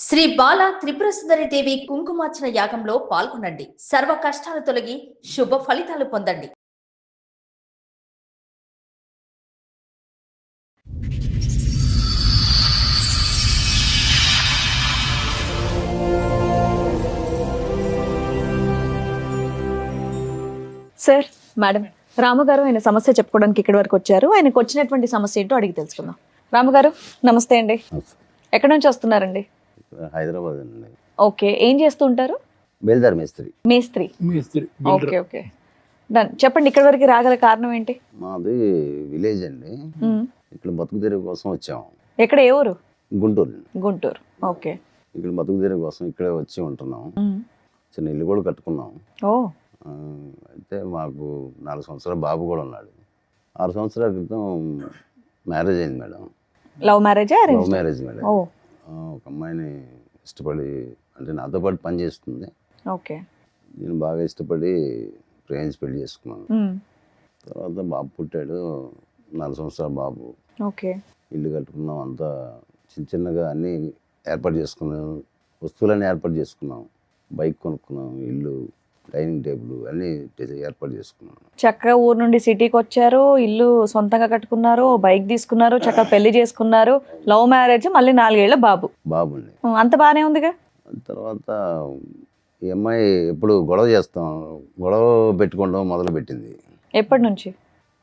శ్రీ బాల త్రిపుర సుందరి దేవి కుంకుమార్చన యాగంలో పాల్గొనండి. సర్వ కష్టాలు తొలగి శుభ ఫలితాలు పొందండి. సార్, మేడం, రాముగారు ఆయన సమస్య చెప్పుకోవడానికి ఇక్కడి వరకు వచ్చారు. ఆయనకు వచ్చినటువంటి సమస్య ఏంటో అడిగి తెలుసుకుందాం. రాముగారు నమస్తే అండి. ఎక్కడి నుంచి వస్తున్నారండి? హైదరాబాద్ అండి. ఓకే, ఏం చేస్తూ ఉంటారు? బేల్దార్ మేస్త్రి. మేస్త్రి. Okay okay, done. చెప్పండి, ఇక్కడి వరకు రాగల కారణం ఏంటి? మాది విలేజ్ అండి. ఇక్కడ బతుకు తెరువు కోసం వచ్చాము. ఎక్కడ, ఏ ఊరు? గుంటూరు. గుంటూరు. ఓకే. ఇక్కడ బతుకు తెరువు కోసం ఇక్కడే వచ్చి ఉంటున్నాం. చిన్న ఇల్లు కూడా కట్టుకున్నాం. ఓ. అయితే మాకు 4 సంవత్సరాల బాబు కూడా ఉన్నాడు. 6 సంవత్సరాల క్రితం మ్యారేజ్ అయింది madam. Love marriage? Love marriage madam. ఒక అమ్మాయిని ఇష్టపడి, అంటే నాతో పాటు పని చేస్తుంది. ఓకే. నేను బాగా ఇష్టపడి ప్రేమించి పెళ్లి చేసుకున్నాను. తర్వాత బాబు పుట్టాడు. 4 సంవత్సరాల బాబు. ఓకే. ఇల్లు కట్టుకున్నాం. అంతా చిన్న చిన్నగా అన్నీ ఏర్పాటు చేసుకున్నాం. వస్తువులన్నీ ఏర్పాటు చేసుకున్నాం. బైక్ కొనుక్కున్నాం, ఇల్లు, డైనింగ్ టేబుల్ అన్నీ ఏర్పాటు చేసుకున్నాం. చక్కగా ఊరు నుండి సిటీకి వచ్చారు, ఇల్లు సొంతంగా కట్టుకున్నారు, బైక్ తీసుకున్నారు, చక్కగా పెళ్లి చేసుకున్నారు, లవ్ మ్యారేజ్, మళ్ళీ 4 ఏళ్ల బాబు. బాబుండి. అంత బానే ఉందిగా. తర్వాత ఈ అమ్మాయి ఎప్పుడు గొడవ చేస్తాం, గొడవ పెట్టుకోవడం మొదలు పెట్టింది. ఎప్పటి నుంచి?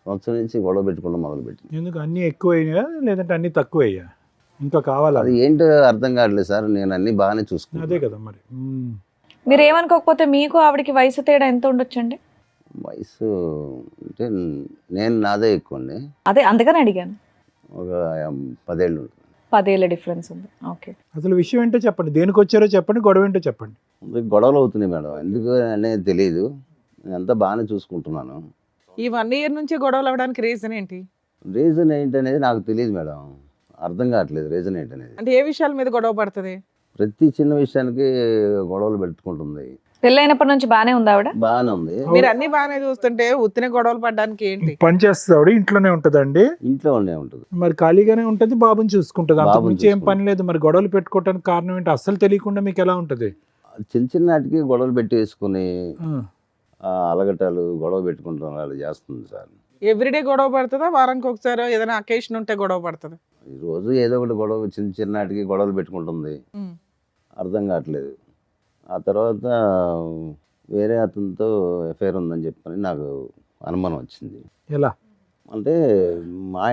సంవత్సరం నుంచి గొడవ పెట్టుకోవడం మొదలు పెట్టింది. ఎందుకు, అన్నీ ఎక్కువయ్యా లేదంటే అన్నీ తక్కువయ్యా? ఇంకా కావాలా? అది ఏంటో అర్థం కావట్లేదు సార్. నేను అన్నీ బాగానే చూసుకున్నాను. అదే కదా మరి. మీరు ఏమనుకోకపోతే మీకు ఆవిడకి వయసు తేడా ఎంత ఉండొచ్చండి? వయసు అంటే నేను నాదే ఎక్కువ అండి. అదే అందుకని అడిగాను. ఒక 10 ఏళ్ళు ఉంటుంది. 10 ఏళ్ళ డిఫరెన్స్ ఉంది. ఓకే. అసలు విషయం ఏంటో చెప్పండి, దేనికి వచ్చారో చెప్పండి, గొడవ ఏంటో చెప్పండి. గొడవలు అవుతున్నాయి మేడం. ఎందుకు అనేది తెలియదు. నేనంతా బాగానే చూసుకుంటున్నాను. ఈ 1 ఇయర్ నుంచి గొడవలు అవ్వడానికి రీజన్ ఏంటి? రీజన్ ఏంటనేది నాకు తెలియదు మేడం. అర్థం కావట్లేదు రీజన్ ఏంటనేది. అంటే ఏ విషయాల మీద గొడవ పడుతుంది? ప్రతి చిన్న విషయానికి గొడవలు పెట్టుకుంటుంది. పెళ్ళైనప్పటి నుంచి బానే ఉంది ఆవిడ? బాగానే ఉంది. మీరు అన్ని బాగానే చూస్తుంటే ఉత్తిన గొడవలు పడడానికి ఏంటి? పని చేస్తుంది ఆవిడ, ఇంట్లోనే ఉంటదండి. ఇంట్లో ఉండే ఉంటుంది. మరి ఖాళీగానే ఉంటుంది, బాబుని చూసుకుంటుంది. అంతకు బాబుని మించి ఏం పని లేదు. మరి గొడవలు పెట్టుకోవడానికి కారణం ఏంటి? అస్సలు తెలియకుండా మీకు ఎలా ఉంటది? చిన్న చిన్నటికి గొడవలు పెట్టేసుకుని అలగటాలు, గొడవ పెట్టుకుంటాం, అలా చేస్తుంది సార్. ఎవ్రీడే గొడవ పడుతుందా? వారానికి ఒకసారి ఏదైనా అకేషన్ ఉంటే గొడవ పడుతుందా? ఈ రోజు ఏదో ఒకటి గొడవ, చిన్న చిన్నటికి గొడవలు పెట్టుకుంటుంది. అర్థం కావట్లేదు. ఆ తర్వాత వేరే అతనితో ఎఫ్ఐఆర్ ఉందని చెప్పని నాకు అనుమానం వచ్చింది. ఎలా అంటే మా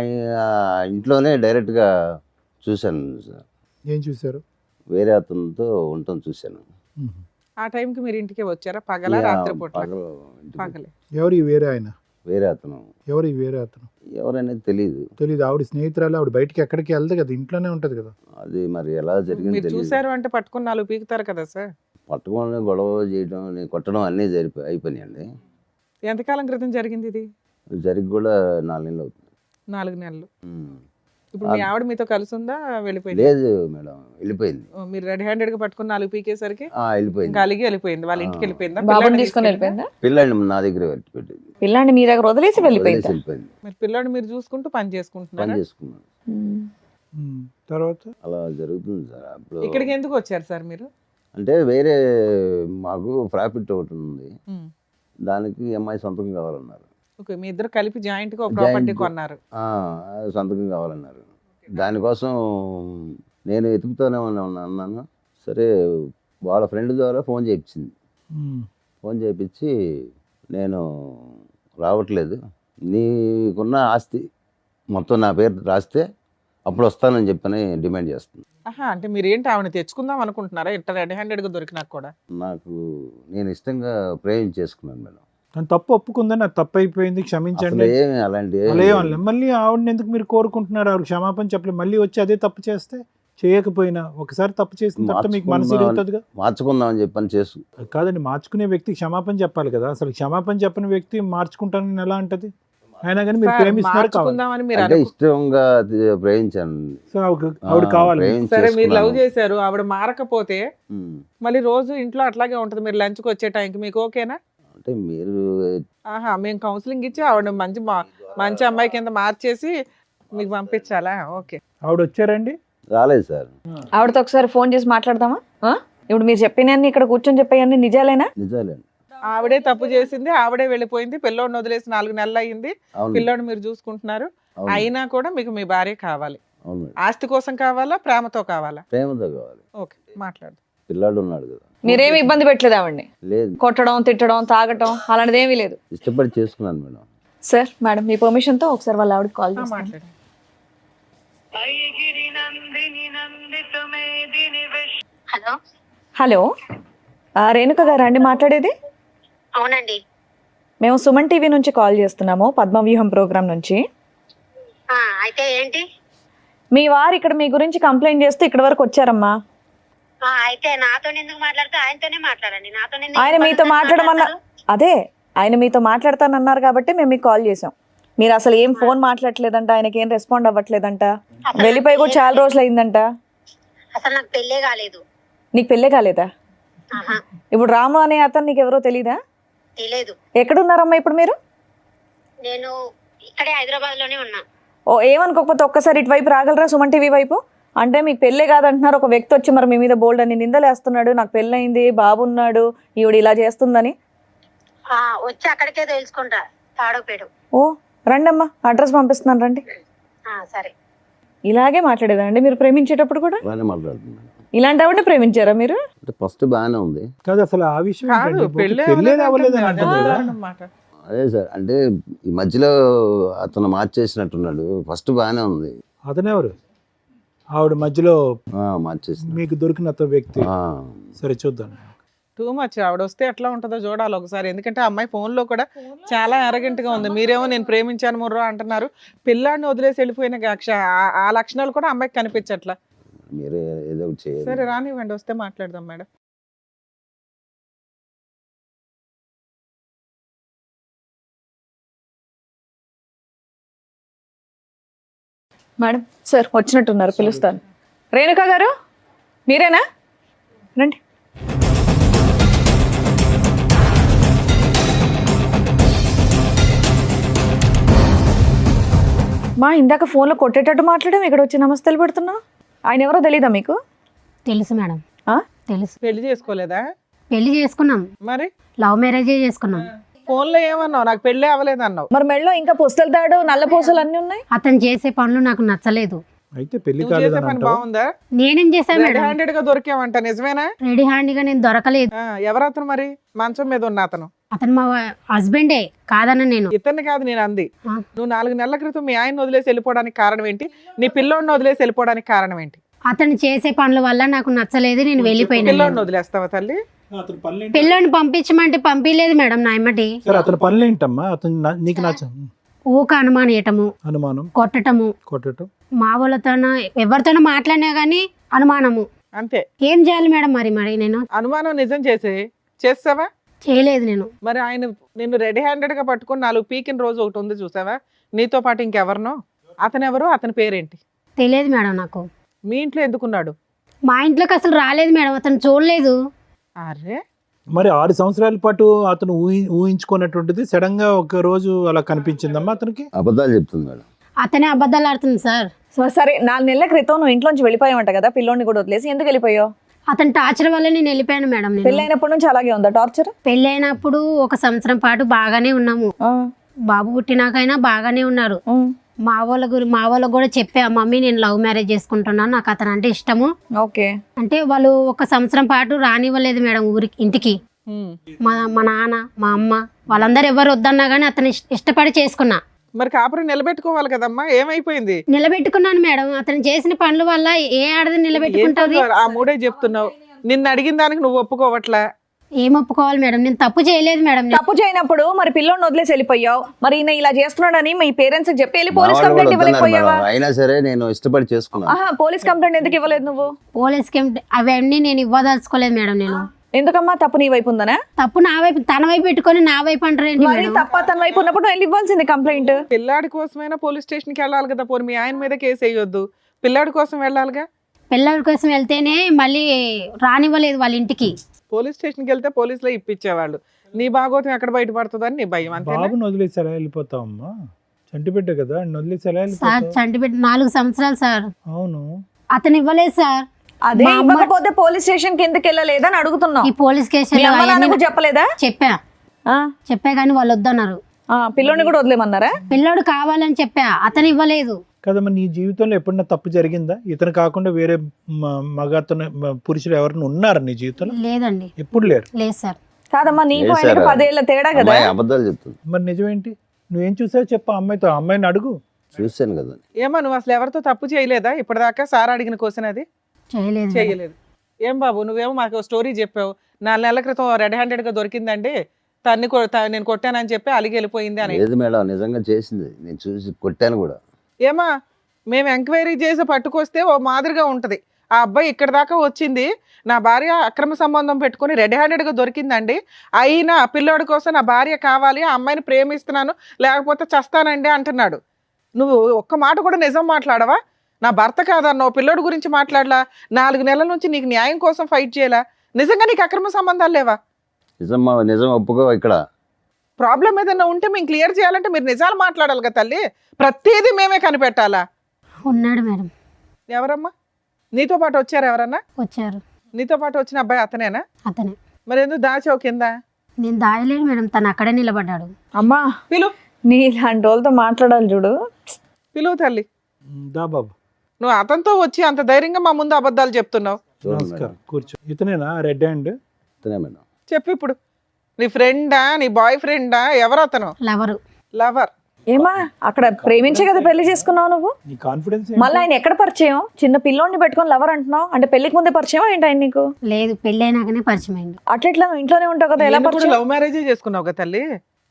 ఇంట్లోనే డైరెక్ట్గా చూశాను సార్. ఏం చూసారు? వేరే అతనితో ఉండటం చూశాను. ఆ టైంకి మీరు ఇంటికి వచ్చారా? పగల, రాత్రి పూట? పగలే. ఎవరు ఈ వేరే ఆయన? వేరే అతను. ఎవరు ఈ వేరే అతను? ఎవరనేది తెలియదు. ఆవిడ స్నేహితురాలు. ఆవిడ బయటికి ఎక్కడికి వెళ్దు కదా, ఇంట్లోనే ఉంటది కదా. అది మరి ఎలా జరిగింది మీరు తెలియదు. చూసారు అంటే పట్టుకుని 4 పీకుతారు కదా సార్. పట్టుకొని గొడవ చేయడం, కొట్టడం అన్నీ అయిపోయినాయండి. ఎంతకాలం క్రితం జరిగింది ఇది? జరిగి కూడా 4 నెలలు అవుతుంది. 4 నెలలు. ఇప్పుడు మీ ఆవిడ మీతో కలిసి ఉందా, వెళ్ళిపోయింది? లేదు మేడం, వెళ్ళిపోయింది. మీరు రెడీ హ్యాండెడ్ గా పట్టుకుని 4 పీకేసరికి వెళ్ళిపోయింది. ఇంకా అలిగి వెళ్ళిపోయింది. వాళ్ళ ఇంటికి వెళ్ళిపోయిందా? బాబుని తీసుకొని వెళ్ళిపోయిందా? పిల్లాడిని నా దగ్గర పెట్టింది. పిల్లాన్ని మీ దగ్గర వదిలేసి వెళ్ళిపోయింది. వెళ్ళిపోయింది. మీరు పిల్లాడు మీరు చూసుకుంటూ పని చేసుకుంటున్నారా? పని చేసుకున్నాను. తర్వాత అలా జరుగుతుంది సార్. అప్పుడు ఇక్కడికి ఎందుకు వచ్చారు సార్ మీరు? అంటే వేరే మాకు ప్రాఫిట్ ఒకటి ఉంది, దానికి అమ్మాయి సంతకం కావాలన్నారు. ఓకే, మీ ఇద్దరు కలిపి జాయింట్ గా ప్రాపర్టీ కొన్నారు. సంతకం కావాలన్నారు. దానికోసం నేను వెతుకుతూనే అన్నాను. సరే, వాళ్ళ ఫ్రెండ్ ద్వారా ఫోన్ చేయించింది. ఫోన్ చేయించి, నేను రావట్లేదు, నీకున్న ఆస్తి మొత్తం నా పేరు రాస్తే అప్పుడు వస్తానని చెప్పని డిమాండ్ చేస్తుంది. అంటే మీరు ఏంటి, ఆవిడ తెచ్చుకుందాం అనుకుంటున్నారా? ఇట్లా రెడ్ హ్యాండెడ్ గా దొరికినా కూడా? నేను ఇష్టంగా చేసుకున్నాను మేడం. తను తప్పు ఒప్పుకుందని, అది తప్పు అయిపోయింది, క్షమించండి. అలాంటి మళ్ళీ ఆవిడని ఎందుకు మీరు కోరుకుంటున్నారు? ఆవిడ క్షమాపణ చెప్పలేదు, మళ్ళీ వచ్చి అదే తప్పు చేస్తే, చేయకపోయినా ఒకసారి తప్పు చేసిన తర్వాత మీకు మనసు ఇరుగుతుందిగా. మార్చుకుందాం అని చెప్పని చేసు కాదండి, మార్చుకునే వ్యక్తి క్షమాపణ చెప్పాలి కదా. అసలు క్షమాపణ చెప్పని వ్యక్తి మార్చుకుంటానని ఎలా అంటది? అయినా కానీ మీరు ప్రేమిస్తున్నారు అంటే ఇష్టంగా ప్రేమించాను. సో ఆవిడ కావాలి. సరే, మీరు లవ్ చేశారు, ఆవిడ మారకపోతే మళ్ళీ రోజు ఇంట్లో అట్లాగే ఉంటది. మీరు లంచ్ కి వచ్చే టైంకి మీకు ఓకేనా? అంటే మీరు మేము కౌన్సిలింగ్ ఇచ్చి ఆవిడ మంచి అమ్మాయి కింద మార్చేసి మీకు పంపించాలా? ఓకే. ఆవిడ వచ్చారండి? రాలేదు సార్. ఆవిడతో ఒకసారి ఫోన్ చేసి మాట్లాడదామా? ఇప్పుడు మీరు చెప్పినన్ని ఇక్కడ కూర్చొని చెప్పేయన్ని నిజాలేనా? నిజాలేండి. ఆవిడే తప్పు చేసింది, ఆవిడే వెళ్ళిపోయింది, పిల్లోడిని వదిలేసి 4 నెలలు అయ్యింది, అవును. పిల్లోడిని మీరు చూసుకుంటున్నారు. అవును. అయినా కూడా మీకు మీ భార్య కావాలి. అవును మేడం. ఆస్తి కోసం కావాలా, ప్రేమతో కావాలా? ప్రేమతో కావాలి. ఓకే, మాట్లాడు. పిల్లాడు ఉన్నాడు కదా. మీరేమి ఇబ్బంది పెట్టలేదు ఆవిడ్ని? లేదు, కొట్టడం, తిట్టడం, తాగటం అలాంటిది ఏమీ లేదు. ఇష్టపడి చేసుకున్నాను మేడం. సార్, మేడం మీ పర్మిషన్ తో ఒకసారి వాళ్ళ ఆవిడకి కాల్ చేస్తాను. మాట్లాడు. హలో, హలో, రేణుక గారు అండి మాట్లాడేది? అవునండి. మేము సుమన్ టీవీ నుంచి కాల్ చేస్తున్నాము, పద్మవ్యూహం ప్రోగ్రామ్ నుంచి. అయితే ఏంటి? మీ వారు ఇక్కడ మీ గురించి కంప్లైంట్ చేస్తూ ఇక్కడ వరకు వచ్చారమ్మా. అయితే నాతో ఎందుకు మాట్లాడితే ఆయనతోనే మాట్లాడండి. నాతో ఆయన మీతో మాట్లాడమన్నా, అదే ఆయన మీతో మాట్లాడతానన్నారు కాబట్టి మేము మీకు కాల్ చేసాం. మీరు అసలు ఏం ఫోన్ మాట్లాడలేదంట, ఆయనకి ఏం రెస్పాండ్ అవ్వట్లేదంట, వెళ్ళిపోయి కూడా చాలా రోజులు అయిందంట. అసలు నాకు పెళ్ళే కాలేదు. నీకు పెళ్ళే కాలేదా? ఆహా, ఇప్పుడు రాము అనే అతను నీకు ఎవరో తెలీదా? తెలియదు. ఎక్కడున్నారమ్మా ఇప్పుడు మీరు? నేను ఇక్కడే హైదరాబాద్ లోనే ఉన్నా. ఓ, ఏమనుకోకపోతే ఒక్కసారి ఇటువైపు రాగలరా, సుమన్ టీవీ వైపు? అంటే మీకు పెళ్ళే కాదంటున్నారు, ఒక వ్యక్తి వచ్చి మరి మీ మీద బోల్డ్ అని నిందలు వేస్తున్నాడు, నాకు పెళ్ళయింది, బాబున్నాడు, ఈవిడ ఇలా చేస్తుందని. వచ్చి అక్కడికే తెలుసుకుంటా, తాడోపేడు. ఓ రండమ్మా, అడ్రస్ పంపిస్తున్నాను రండి. సరే. ఇలాగే మాట్లాడేదండి మీరు ప్రేమించేటప్పుడు కూడా? బాగానే మాట్లాడుతున్నాను. ఇలాంటి ఆవిడ ప్రేమించారా మీరు? అంటే ఫస్ట్ బాగానే ఉంది. కాదు అసలు ఆ విషయం కాదు, ఏంటండి? పెళ్ళే పెళ్ళే అవ్వలేదు అవ్వలేదు అని అదే అంటుంది కదా. అన్నమాట. అదే సార్, అంటే ఈ మధ్యలో అతను మార్చేసినట్టున్నాడు. ఫస్ట్ బాగానే ఉంది. అతనెవరు? ఆవిడ మధ్యలో మార్చేసిన. మీకు దొరికిన అతను వ్యక్తి. సరే చూద్దాం. Too much. ఆవిడ వస్తే ఎట్లా ఉంటుందో చూడాలి ఒకసారి. ఎందుకంటే ఆ అమ్మాయి ఫోన్లో కూడా చాలా arrogant గా ఉంది. మీరేమో నేను ప్రేమించాను ముర్రో అంటున్నారు, పిల్లాడిని వదిలేసి వెళ్ళిపోయిన ఆ లక్షణాలు కూడా అమ్మాయికి కనిపించట్లా. మీరే ఏదో ఒకటి చేయాలి. సరే రానివ్వండి, వస్తే మాట్లాడదాం మేడం. మేడం, సార్ వచ్చినట్టున్నారు, పిలుస్తాను. రేణుక గారు మీరేనా? రండి. మా ఇందాక ఫోన్లో కొట్టేటట్టు మాట్లాడాం, ఇక్కడ వచ్చి నమస్తేలు పెడుతున్నావు. ఆయన ఎవరో తెలీదా మీకు? తెలుసు మేడం, ఆ? తెలుసు. పెళ్లి చేసుకోలేదా? పెళ్లి చేసుకున్నాం, మరి లవ్ మ్యారేజే చేసుకున్నాం. ఫోన్లో ఏమన్నావు, నాకు పెళ్ళే అవ్వలేదు అన్నావు. మరి మెడలో ఇంకా పుస్తల తాడు, నల్ల పూసలు అన్నీ ఉన్నాయి. అతను చేసే పనులు నాకు నచ్చలేదు. అయితే పెళ్లి నువ్వు చేసే కాలేదని పని అంటావు. బాగుందా? నేనేం చేశాను రెడ్ మేడం? హ్యాండెడ్ గా దొరికావంట, నిజమేనా? రెడీ హ్యాండ్గా నేను దొరకలేదు. ఎవరు అతను మరి? మంచం మీద ఉన్న అతను అతను మా హస్బెండే కాదన్న నేను. ఇతన్ని కాదు నేను అంది. ఆ. నువ్వు 4 నెలల క్రితం మీ ఆయన వదిలేసి వెళ్ళిపోవడానికి కారణం ఏంటి? నీ పిల్లోడిని వదిలేసి వెళ్ళిపోవడానికి కారణం ఏంటి? అతను చేసే పనుల వల్ల నాకు నచ్చలేదు, నేను వెళ్ళిపోయినా. పిల్లోడిని వదిలేస్తావా తల్లి? అతని పనులు పిల్లోని పంపించమంటే పంపించలేదు మేడం నా ఎమ్మటి. సరే అతని పనులు ఏంటమ్మా? అతను నీకు నచ్చ ఊక అనుమానం, అనుమానం, కొట్టటము, కొట్టడం. మా వాళ్ళతోనో ఎవరితోనో మాట్లాడినా గానీ అనుమానము. అంతే. ఏం చేయాలి మేడం? మరి నేను అనుమానం నిజం చేసావా? చేయలేదు నేను. మరి ఆయన నిన్ను రెడీ హ్యాండెడ్ గా పట్టుకొని 4 పీకిన రోజు ఒకటి ఉంది చూసావా? నీతో పాటు ఇంకెవరినో? అతను ఎవరు? అతని పేరేంటి? తెలియదు మేడం నాకు. మీ ఇంట్లో ఎందుకున్నాడు? మా ఇంట్లోకి అసలు రాలేదు మేడం, అతను చూడలేదు. అరే, మరి 6 సంవత్సరాల పాటు అతను ఊహించుకున్నటువంటిది సడన్ గా ఒక రోజు అలా కనిపించిందమ్మా అతనికి. అబద్ధాలు చెప్తుంది మేడం. అతనే అబద్ధాలు ఆడుతుంది సార్. సరే 4 నెలల క్రితం నువ్వు ఇంట్లోంచి వెళ్ళిపోయావంట కదా, పిల్లోని కూడా వదిలేసి. ఎందుకు వెళ్ళిపోయావు? అతని టార్చర్ వల్ల నేను వెళ్ళిపోయాను మేడం. నేను పెళ్ళైనప్పటి నుంచి అలాగే ఉందా టార్చర్? పెళ్ళైనప్పుడు 1 సంవత్సరం పాటు బాగానే ఉన్నాము. బాబు పుట్టినాకైనా బాగానే ఉన్నారు. మా వాళ్ళకు కూడా చెప్పా, మమ్మీ నేను లవ్ మ్యారేజ్ చేసుకుంటున్నాను, నాకు అతను అంటే ఇష్టము. ఓకే. అంటే వాళ్ళు 1 సంవత్సరం పాటు రానివ్వలేదు మేడం ఊరికి, ఇంటికి. మా నాన్న, మా అమ్మ వాళ్ళందరూ ఎవరు వద్దన్నా కానీ అతను ఇష్టపడి చేసుకున్నా. మరి కాపురం నిలబెట్టుకోవాలి కదమ్మా, ఏమైపోయింది? నిలబెట్టుకున్నాను మేడం. అతను చేసిన పనుల వల్ల ఏ ఆడది నిలబెట్టుకుంటుంది? ఆ మూడే చెప్తున్నావు. నిన్ను అడిగిన దానికి నువ్వు ఒప్పుకోవట్లే. ఏం ఒప్పుకోవాలి మేడం? నేను తప్పు చేయలేదు మేడం. తప్పు చేయనప్పుడు మరి పిల్లోని వదిలేసి వెళ్ళిపోయావు. మరి ఈయన ఇలా చేస్తున్నాడని మీ పేరెంట్స్ చెప్పి వెళ్ళి పోలీస్ మా వాళ్ళు కంప్లైంట్ కూడా వద్దన్నారు ఇవ్వలేకపోయావా? మేడం. అయినా సరే నేను ఇష్టపడి చేసుకున్నాను. ఆహా, పోలీస్ కంప్లైంట్ ఎందుకు ఇవ్వలేదు నువ్వు? పోలీస్ అవన్నీ నేను ఇవ్వదలుచుకోలేదు మేడం. నేను ఎందుకమ్మా? తప్పు నీ వైపు ఉందనా? తప్పు నా వైపు, తన వైపు పెట్టుకొని నా వైపు అంటారేంటి మరి మేడం? తప్ప తన వైపు ఉన్నప్పుడు వెళ్ళి ఇవ్వాల్సింది కంప్లైంట్. పిల్లాడి కోసమైనా పోలీస్ స్టేషన్కి వెళ్ళాలి కదా. పోనీ మీ ఆయన మీద కేసు వేయొద్దు, పిల్లాడి కోసం వెళ్ళాలిగా. పిల్లల కోసం వెళ్తేనే మళ్ళీ రానివ్వలేదు వాళ్ళ ఇంటికి. పోలీస్ స్టేషన్కి వెళ్తే పోలీసులో ఇప్పించేవాళ్ళు. నీ భాగోతం ఎక్కడ బయటపడుతుందని నీ భయం. అంతే. బాబుని వదిలేసి ఎలా వెళ్ళిపోతావమ్మా? చంటి బిడ్డ కదా, వదిలేసి ఎలా సార్ వెళ్ళిపోతావు? చంటి పెట్టి 4 సంవత్సరాలు సార్. అవును. అతను ఇవ్వలేదు సార్. అదే మా అమ్మ- ఇవ్వకపోతే పోలీస్ స్టేషన్ కి ఎందుకు వెళ్ళలేదని అడుగుతున్నాం. ఈ పోలీస్ మీ అమ్మ నాన్న కేసులో కూడా చెప్పలేదా? చెప్పా కానీ వాళ్ళు వద్దన్నారు. పిల్లోని కూడా వదిలేమన్నారా? పిల్లోడు కావాలని చెప్పా, అతను ఇవ్వలేదు. కదమ్మా, నీ జీవితంలో ఎప్పుడన్నా తప్పు జరిగిందా? ఇతను కాకుండా వేరే మగతను పురుషులు ఎవరైనా ఉన్నారా నీ జీవితంలో? లేదండి, ఎప్పుడు లేరు. లేదు సార్. కాదమ్మా, నీకు లేదు ఆయనకి సార్. 10 ఏళ్ల తేడా కదా. అమ్మాయి అబద్ధాలు చెప్తుంది. మరి నిజమేంటి? నువ్వేం చూసావు చెప్పు అమ్మాయితో. అమ్మాయిని అడుగు. చూశాను కదా. ఏమా నువ్వు అసలు ఎవరితో తప్పు చేయలేదా ఇప్పటిదాకా? సార్ అడిగిన క్వశ్చన్ అది చేయలేదు. చేయలేదు. ఏం బాబు నువ్వేమో మాకు స్టోరీ చెప్పావు, 4 నెలల క్రితం రెడ్ హ్యాండెడ్గా దొరికిందండి, నేను కొట్టానని చెప్పి అలిగి వెళ్ళిపోయింది అని. లేదు మేడం, నిజంగా చేసింది. నేను చూసి కొట్టాను కూడా. ఏమా మేము ఎంక్వైరీ చేసి పట్టుకొస్తే ఓ మాదిరిగా ఉంటుంది. ఆ అబ్బాయి ఇక్కడ దాకా వచ్చింది, నా భార్య అక్రమ సంబంధం పెట్టుకుని రెడ్ హ్యాండెడ్గా దొరికిందండి, అయినా పిల్లోడి కోసం నా భార్య కావాలి, ఆ అమ్మాయిని ప్రేమిస్తున్నాను లేకపోతే చస్తానండి అంటున్నాడు. నువ్వు ఒక్క మాట కూడా నిజం మాట్లాడవా? నా భర్త కాదన్నావు, పిల్లోడి గురించి మాట్లాడలా, 4 నెలల నుంచి నీకు న్యాయం కోసం ఫైట్ చేయాలా? నిజంగా నీకు అక్రమ సంబంధాలు లేవా? నిజం ఒప్పుకో. ఇక్కడ ప్రాబ్లం ఏదైనా ఉంటే మేము క్లియర్ చేయాలంటే మీరు నిజాలు మాట్లాడాలి కదా తల్లి, ప్రతిదీ మేమే కనిపెట్టాలా? ఉన్నాడు మేడం. ఎవరమ్మా నీతో పాటు వచ్చారు? ఎవరన్నా వచ్చారు. నీతో పాటు వచ్చిన అబ్బాయి అతనేనా? అతనే. మరి ఎందుకు దాచావు కింద? నేను దాయలేను మేడం, తను అక్కడే నిలబడ్డాడు. అమ్మా, పిలు నీ ఇలాంటి వాళ్ళతో మాట్లాడాలి చూడు. పిలువు తల్లి. దా బాబు. నువ్వు అతనితో వచ్చి అంత ధైర్యంగా మా ముందు అబద్ధాలు చెప్తున్నావు. చూడండి నమస్కారం, మేడం. కూర్చో. ఇతనేనా రెడ్ హ్యాండ్? ఇతనే మేడం. చెప్పు ఇప్పుడు, నీ ఫ్రెండా, నీ బాయ్ ఫ్రెండా, ఎవరు అతను? లవరు. లవర్. ఏమా, అక్కడ ప్రేమించే కదా పెళ్లి చేసుకున్నావు నువ్వు. నీ కాన్ఫిడెన్స్ మళ్ళీ ఆయన ఎక్కడ పరిచయం? చిన్న పిల్లోడిని పెట్టుకొని లవర్ అంటున్నావు అంటే పెళ్లికి ముందే పరిచయం ఏంటి ఆయన నీకు? లేదు, పెళ్ళైనాకనే పరిచయం అయింది. అట్లా నువ్వు ఇంట్లోనే ఉంటావు కదా, ఎలా పరిచయం? లవ్ మ్యారేజే చేసుకున్నావు కదా తల్లి,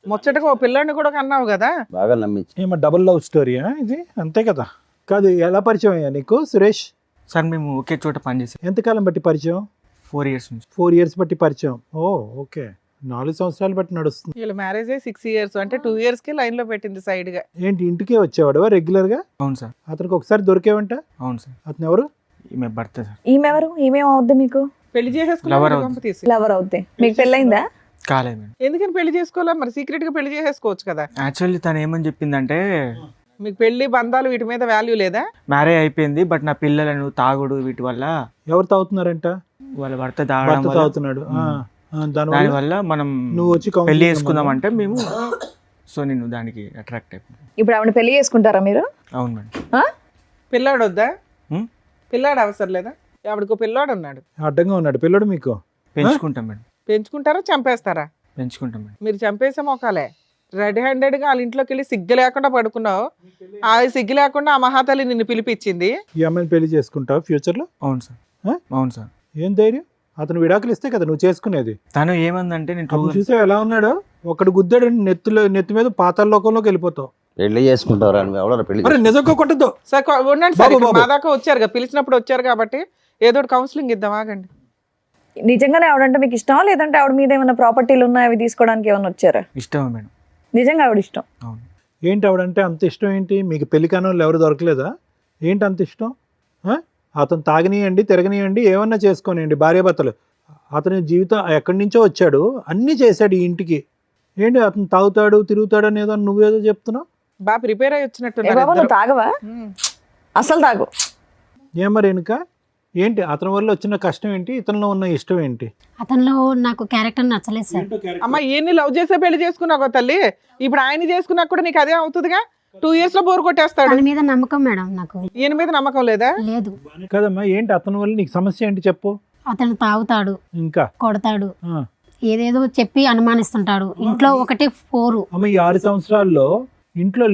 ముచ్చటగా ఓ పిల్లాడిని కూడా కన్నావు కదా. బాగా నమ్మించి. ఏమో డబుల్ లవ్ స్టోరీయా ఇది? అంతే కదా. కాదు, ఎలా పరిచయం అయ్యా నీకు సురేష్? సార్ మేము ఒకే చోట పనిచేసాం. ఎంతకాలం బట్టి పరిచయం? 4 years నుంచి. 4 years బట్టి పరిచయం. ఓ ఓకే, 4 సంవత్సరాలు బట్టి నడుస్తుంది. వీళ్ళ మ్యారేజే 6 years, అంటే 2 years కి లైన్ లో పెట్టింది సైడ్ గా. ఏంటి ఇంటికే వచ్చేవాడు రెగ్యులర్ గా? అవును సార్. అతనికి ఒకసారి దొరికేవంట. అవును సార్. అతను ఎవరు? ఈమె భర్త సార్. ఈమెవరు? ఈమెమవుద్ది మీకు? పెళ్లి Lover చేసేసుకున్నావు అవుతుంది. గంప తీసి. లవర్ అవుద్ది. మీకు పెళ్ళైందా? కాలేదు మేడం. ఎందుకని పెళ్లి చేసుకోవాలా? మరి సీక్రెట్ గా పెళ్లి చేసేసుకోవచ్చు కదా. యాక్చువల్లీ తను ఏమని చెప్పిందంటే మీకు పెళ్లి బంధాలు వీటి మీద వాల్యూ లేదా? మ్యారేజ్ అయిపోయింది, బట్ నా పిల్లలను తాగుడు వీటి వల్ల ఎవరు తాగుతున్నారంట? వాళ్ళ భర్త తాగడం భర్త వల్ల తాగుతున్నాడు. దానివల్ల దానివల్ల మనం నువ్వు వచ్చి పెళ్లి counseling చేసుకుందాం అంటే మేము, సో నేను దానికి అట్రాక్ట్ అయిపోయాను. ఇప్పుడు ఆవిడ పెళ్లి చేసుకుంటారా మీరు? అవును మేడం. పిల్లాడు వద్దా? హ్మ్? పిల్లాడు అవసరం లేదా? ఆవిడకు పిల్లాడు ఉన్నాడు. అడ్డంగా ఉన్నాడు పిల్లడు మీకు. పెంచుకుంటాం మేడం. పెంచుకుంటారా చంపేస్తారా? పెంచుకుంటాం మేడం. మీరు చంపేసే మొకాలే. రెడ్ హ్యాండెడ్ గా వాళ్ళ ఇంట్లోకి వెళ్ళి సిగ్గు లేకుండా పడుకున్నావు. ఆ సిగ్గు లేకుండా ఆ మహాతల్లి నిన్ను పిలిపించింది. ఈ అమ్మాయిని పెళ్లి చేసుకుంటావు ఫ్యూచర్ లో? అవును సార్. ఆ? అవును సార్. ఏం ధైర్యం? అతను విడాకులు ఇస్తే కదా నువ్వు చేసుకునేది. తను ఏమందంటే నేను అప్పుడు చూసావు ఎలా ఉన్నాడో? ఒకడు గుద్దాడు, నెత్తి మీద పాతాళ లోకంలోకి వెళ్ళిపోతావు. పెళ్లి చేసుకుంటారా? నువ్వు ఎవడన్నా పెళ్లి అరే నిజంగా కొట్టద్దు. సార్ ఉండండి సార్, బాబు, ఇక్కడ బాబు. మా దాకా వచ్చారు కదా, పిలిచినప్పుడు వచ్చారు కాబట్టి ఏదో కౌన్సిలింగ్ ఇద్దాం, ఆగండి. నిజంగానే ఆవిడంటే మీకు ఇష్టమా, లేదంటే ఆవిడ మీద ఏమైనా ప్రాపర్టీలు ఉన్నాయో అవి తీసుకోవడానికి ఏమైనా వచ్చారా? ఇష్టమే మేడం. నిజంగా ఆవిడ ఇష్టం. అవును. ఏంటి ఆవిడంటే అంత ఇష్టం ఏంటి? మీకు పెళ్లి కాని వాళ్ళు ఎవరు దొరకలేదా? ఏంటి అంత ఇష్టం? అతను తాగనియండి, తిరగనియండి, ఏమన్నా చేసుకోనియండి, భార్యాభర్తలు. అతని జీవితం ఎక్కడి నుంచో వచ్చాడు, అన్నీ చేశాడు ఈ ఇంటికి. ఏంటి అతను తాగుతాడు తిరుగుతాడు అనేదో నువ్వేదో చెప్తున్నావు? బాగా ప్రిపేర్ అయ్యి ఏ వచ్చినట్టున్నారు బాబు, నువ్వు ఇద్దరు. తాగవా? అసలు తాగు. ఏం మరి వెనుక ఏంటి? అతని వల్ల వచ్చిన కష్టం ఏంటి? ఇతనిలో ఉన్న ఇష్టం ఏంటి? అతనిలో నాకు క్యారెక్టర్ నచ్చలేదు సార్. అమ్మ ఈయన్ని లవ్ చేసే పెళ్లి చేసుకున్నావు తల్లి, ఇప్పుడు ఆయన చేసుకున్నా కూడా నీకు అదే అవుతుందిగా. 2 years లో బోర్ కొట్టేస్తాడు. తన మీద నమ్మకం మేడం నాకు ఈయన మీద నమ్మకం లేదా? లేదు. కదమ్మా, ఏంటి అతని వల్ల నీకు సమస్య ఏంటి చెప్పు. అతను తాగుతాడు, ఇంకా కొడతాడు, ఆ. ఏదేదో చెప్పి అనుమానిస్తుంటాడు. ఇంట్లో ఒకటే 4. అమ్మ ఈ 6 సంవత్సరాల్లో ఇంట్లో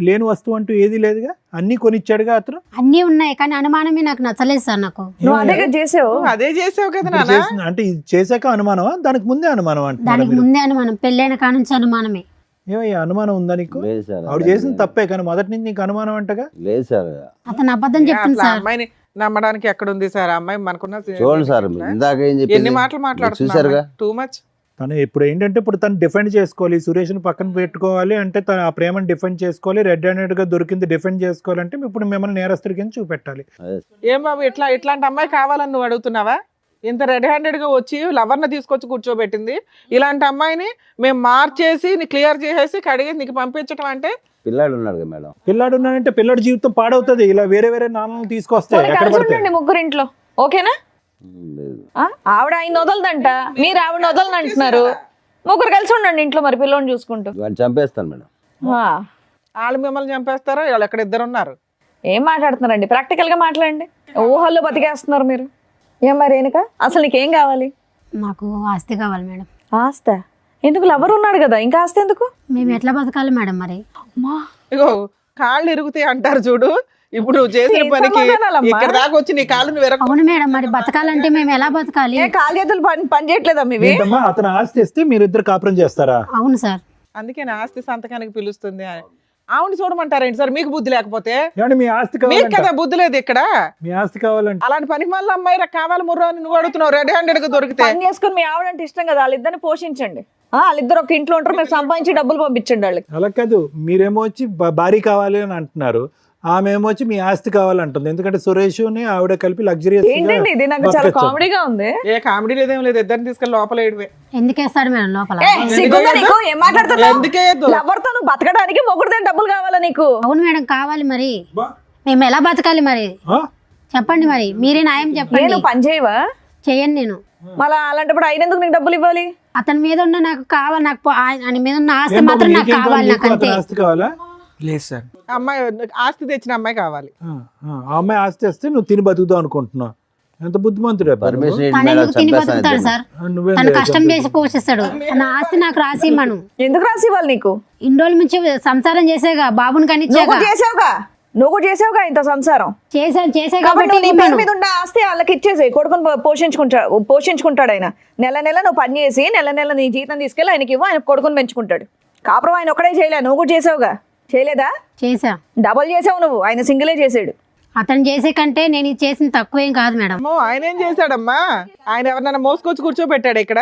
లేని వస్తువు అంటూ ఏది లేదుగా, అన్ని కొనిచ్చాడుగా అతను. అన్నీ ఉన్నాయి కానీ అనుమానమే నాకు నచ్చలేదు సార్. నాకు నువ్వు అదే కదా చేసావు. నువ్వు అదే చేసావు కదా ఇప్పుడు నాన్న. చేసిన- అంటే ఇది చేశాక అనుమానమా, దానికి ముందే అనుమానం అంటున్నారా దానికి మీరు? ముందే అనుమానం, పెళ్ళైన కాడ నుంచి అనుమానమే. ఏమయ్యా అనుమానం ఉందా నీకు? లేదు సార్. ఆవిడ చేసిన తప్పే కానీ మొదటి నుంచి నీకు అనుమానం అంటగా. లేదు సార్. అతను అబద్ధం చెప్తుంది అసలు ఆ సార్. అమ్మాయిని నమ్మడానికి ఎక్కడ ఉంది సార్? ఆ అమ్మాయి మనకున్న చూడండి సార్, ఇందాక ఏం ఎన్ని చెప్పింది మాటలు చూసారుగా. మాట్లాడుతున్నారు, టూ మచ్. తను ఇప్పుడు ఏంటంటే ఇప్పుడు తను డిఫెండ్ చేసుకోవాలి, సురేష్ని పక్కన పెట్టుకోవాలి అంటే తను ఆ ప్రేమను డిఫెండ్ చేసుకోవాలి, రెడ్ హ్యాండెడ్ గా దొరికింది డిఫెండ్ చేసుకోవాలంటే ఇప్పుడు మిమ్మల్ని నేరస్తుడి కింద చూపెట్టాలి. ఏం బాబు ఇట్లాంటి అమ్మాయి కావాలని నువ్వు అడుగుతున్నావా? ఇంత రెడ్ హ్యాండెడ్గా వచ్చి లవర్ని తీసుకొచ్చి కూర్చోబెట్టింది. ఇలాంటి అమ్మాయిని మేము మార్చేసి క్లియర్ చేసేసి కడిగి నీకు పంపించడం అంటే పిల్లాడు ఉన్నాడు కదా మేడం. పిల్లాడు ఉన్నాడంటే పిల్లాడి జీవితం పాడవుతుంది. ఇలా వేరే వేరే నాన్నలు తీసుకొస్తే ఎక్కడ కలిసి పడితే ఉండండి ముగ్గురు ఇంట్లో, ఓకేనా? లేదు. ఆవిడ ఆయన వదలదంట, మీరు ఆవిడ వదలని అంటున్నారు. ముగ్గురు కలిసి ఉండండి ఇంట్లో, మరి పిల్లని చూసుకుంటూ. వాడిని చంపేస్తాను మేడం. వాళ్ళు మిమ్మల్ని చంపేస్తారా? వాళ్ళు ఎక్కడ ఇద్దరు ఉన్నారు. ఏం మాట్లాడుతున్నారండి? ప్రాక్టికల్ గా మాట్లాడండి. ఊహల్లో బతికేస్తున్నారు మీరు. ఏం మరి రేణుక, అసలు నీకేం కావాలి? మాకు ఆస్తి కావాలి మేడం. ఆస్త ఎందుకు? లవర్ ఉన్నాడు కదా, ఇంకా ఆస్తి ఎందుకు? మేము ఎట్లా బతకాలి మేడం మరి? ఇగో కాళ్ళు ఇరుగుతాయి అంటారు చూడు. ఇప్పుడు నువ్వు చేసిన ఏం పనికి సమాధానాలమ్మా? ఇక్కడ దాకా వచ్చి నీ కాళ్ళు విరగ. అవును మేడం, మరి బతకాలంటే మేము ఎలా బతకాలి? ఏ కాలు చేతులు పని చేయట్లేదా మీవి? ఏంటమ్మా అతను ఆస్తి ఇస్తే మీరిద్దరు కాపురం చేస్తారా? అవును సార్. అందుకే నా ఆస్తి సంతకానికి పిలుస్తుంది. ఆవిడ చూడమంటారేంటి సార్? మీకు బుద్ధి లేకపోతే? ఏమండి మీ ఆస్తి మీకు కావాలంట? కదా బుద్ధి లేదు ఇక్కడ. మీ ఆస్తి కావాలంటే అలాంటి పని మళ్ళీ అమ్మాయి కావాలి ముర్రో అని నువ్వు అడుగుతున్నావు. రెడ్ హ్యాండెడ్ గా దొరికితే పని చేసుకుని మీ ఆవిడంటే ఇష్టం కదా, వాళ్ళిద్దరిని పోషించండి. వాళ్ళిద్దరు ఒక ఇంట్లో ఉంటారు, మీరు సంపాదించి డబ్బులు పంపించండి వాళ్ళకి. అలా కాదు, మీరేమో వచ్చి భారీ కావాలి అని అంటున్నారు, ఆమె ఏమో వచ్చి మీ ఆస్తి కావాలంటుంది. ఎందుకంటే సురేష్ ఆవిడ కలిపి లగ్జరీ. ఏంటండి ఇది? నాకు చాలా కామెడీగా ఉంది. ఏ కామెడీ లేదేం లేదు. ఇద్దరిని తీసుకెళ్ళి లోపల వేయడమే. ఎందుకు వేస్తాడు మేడం లోపల? సిగ్గుందా నీకు? ఏం మాట్లాడుతున్నావు? ఎందుకే ఎవరితో నువ్వు బతకడానికి మొగుడుతో డబ్బులు కావాలా నీకు? అవును మేడం కావాలి. మరి మేము ఎలా బతకాలి మరి? చెప్పండి మరి, మీరే న్యాయం చెప్పండి. నేను పని చేయవా? చేయను నేను. మళ్ళా అలాంటప్పుడు ఆయన ఎందుకు నీకు డబ్బులు ఇవ్వాలి? అతని మీద ఉన్న నాకు కావాలి, నాకు ఆయన మీద ఉన్న ఆస్తి మాత్రం నాకు కావాలి, నాకు అంతే. ఆస్తి కావాలా? లేదు సార్. అమ్మాయి ఆస్తి తెచ్చిన అమ్మాయి కావాలి. ఆ అమ్మాయి ఆస్తి వస్తే నువ్వు తిని బతుకుతావు అనుకుంటున్నావు. ఎంత బుద్ధిమంతుడే. పర్మిషన్ ఏంటి తను మేడం? ఎందుకు తిని బతుకుతాడు చంపేస్తాను సార్? నువ్వేం తను కష్టం చేసి పోషిస్తాడు. నా ఆస్తి నాకు రాసి ఇమ్మను. ఎందుకు రాసి ఇవ్వాలి నీకు? ఇన్ని రోజుల నుంచి సంసారం చేసేగా, బాబుని నువ్వు కనిచ్చాగా. చేసావుగా, నువ్వు చేసావుగా ఇంత సంసారం. చేసే కాబట్టి కాబట్టి నువ్వు నీ పేరు ఇవ్వను. మీద ఉన్న ఆస్తి వాళ్ళకి ఇచ్చేసి కొడుకుని పోషించుకుంటాడు ఆయన. నెల నెల నువ్వు పని చేసి నెల నెల నీ జీతం తీసుకెళ్ళి ఆయనకి ఇవ్వు, ఆయన కొడుకుని పెంచుకుంటాడు. కాపురం ఆయన ఒకడే చేయలే, నువ్వు కూడా చేసావుగా. చేయలేదా? చేసా. డబల్ చేసావు నువ్వు, ఆయన సింగిలే చేసాడు. అతను చేసే కంటే నేను ఇది చేసిన తక్కువేం కాదు మేడం. అమ్మో ఆయన ఏం చేశాడమ్మా? ఆయన ఎవరినైనా మోసుకొచ్చి కూర్చోబెట్టాడు ఇక్కడ.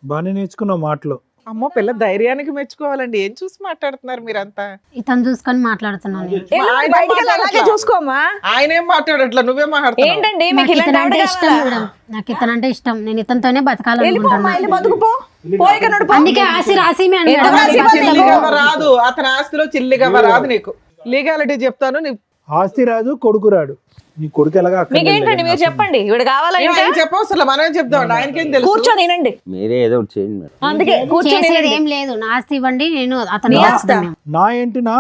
బాగానే నేర్చుకున్నావు మాటలు. అమ్మో పిల్ల ధైర్యానికి మెచ్చుకోవాలండి. ఏం చూసి మాట్లాడుతున్నారు మీరంతా? ఇతను చూసుకొని మాట్లాడుతున్నాను నేను. ఆయన బయటికి వెళ్ళి అలాగే చూసుకోమా. ఆయన ఏం మాట్లాడట్లా, నువ్వే మాట్లాడుతున్నావు. ఏంటండి మీకు నాకు ఇలాంటి ఇతను ఆవిడ అంటే ఇష్టం కావాలా? మేడం, నాకు ఇతను అంటే ఇష్టం. నేను ఇతనితోనే వెళ్ళిపో బతకాలనుకుంటున్నాను. అమ్మా, వెళ్ళి బతుకుపో. పోయి ఇక్కడ నడుపు. అందుకే ఆస్తి రాసి ఎంత మేడం. రాసి నీకు ఇవ్వాలి? చిల్లిగవ్వ రాదు. అతని ఆస్తిలో చిల్లిగవ్వ రాదు నీకు. లీగాలిటీ చెప్తాను. నీ ఆస్తి రాదు, కొడుకు రాడు. నీ కొడుకు ఎలాగా మీకేంటండి? మీరు చెప్పండి, ఇవిడ కావాలా? ఇంకా ఆయన చెప్పవసరం, మనమే చెప్దాం. ఆయనకేం తెలుసు? కూర్చొని వినండి. మీరే ఏదో ఒకటి చేయండి మేడం. అందుకే కూర్చొని చేసేది వినండి. ఏం లేదు. నా ఆస్తి ఇవ్వండి, నేను అతను నీ రాస్తాను ఆస్తా? మేము. నా ఏంటినా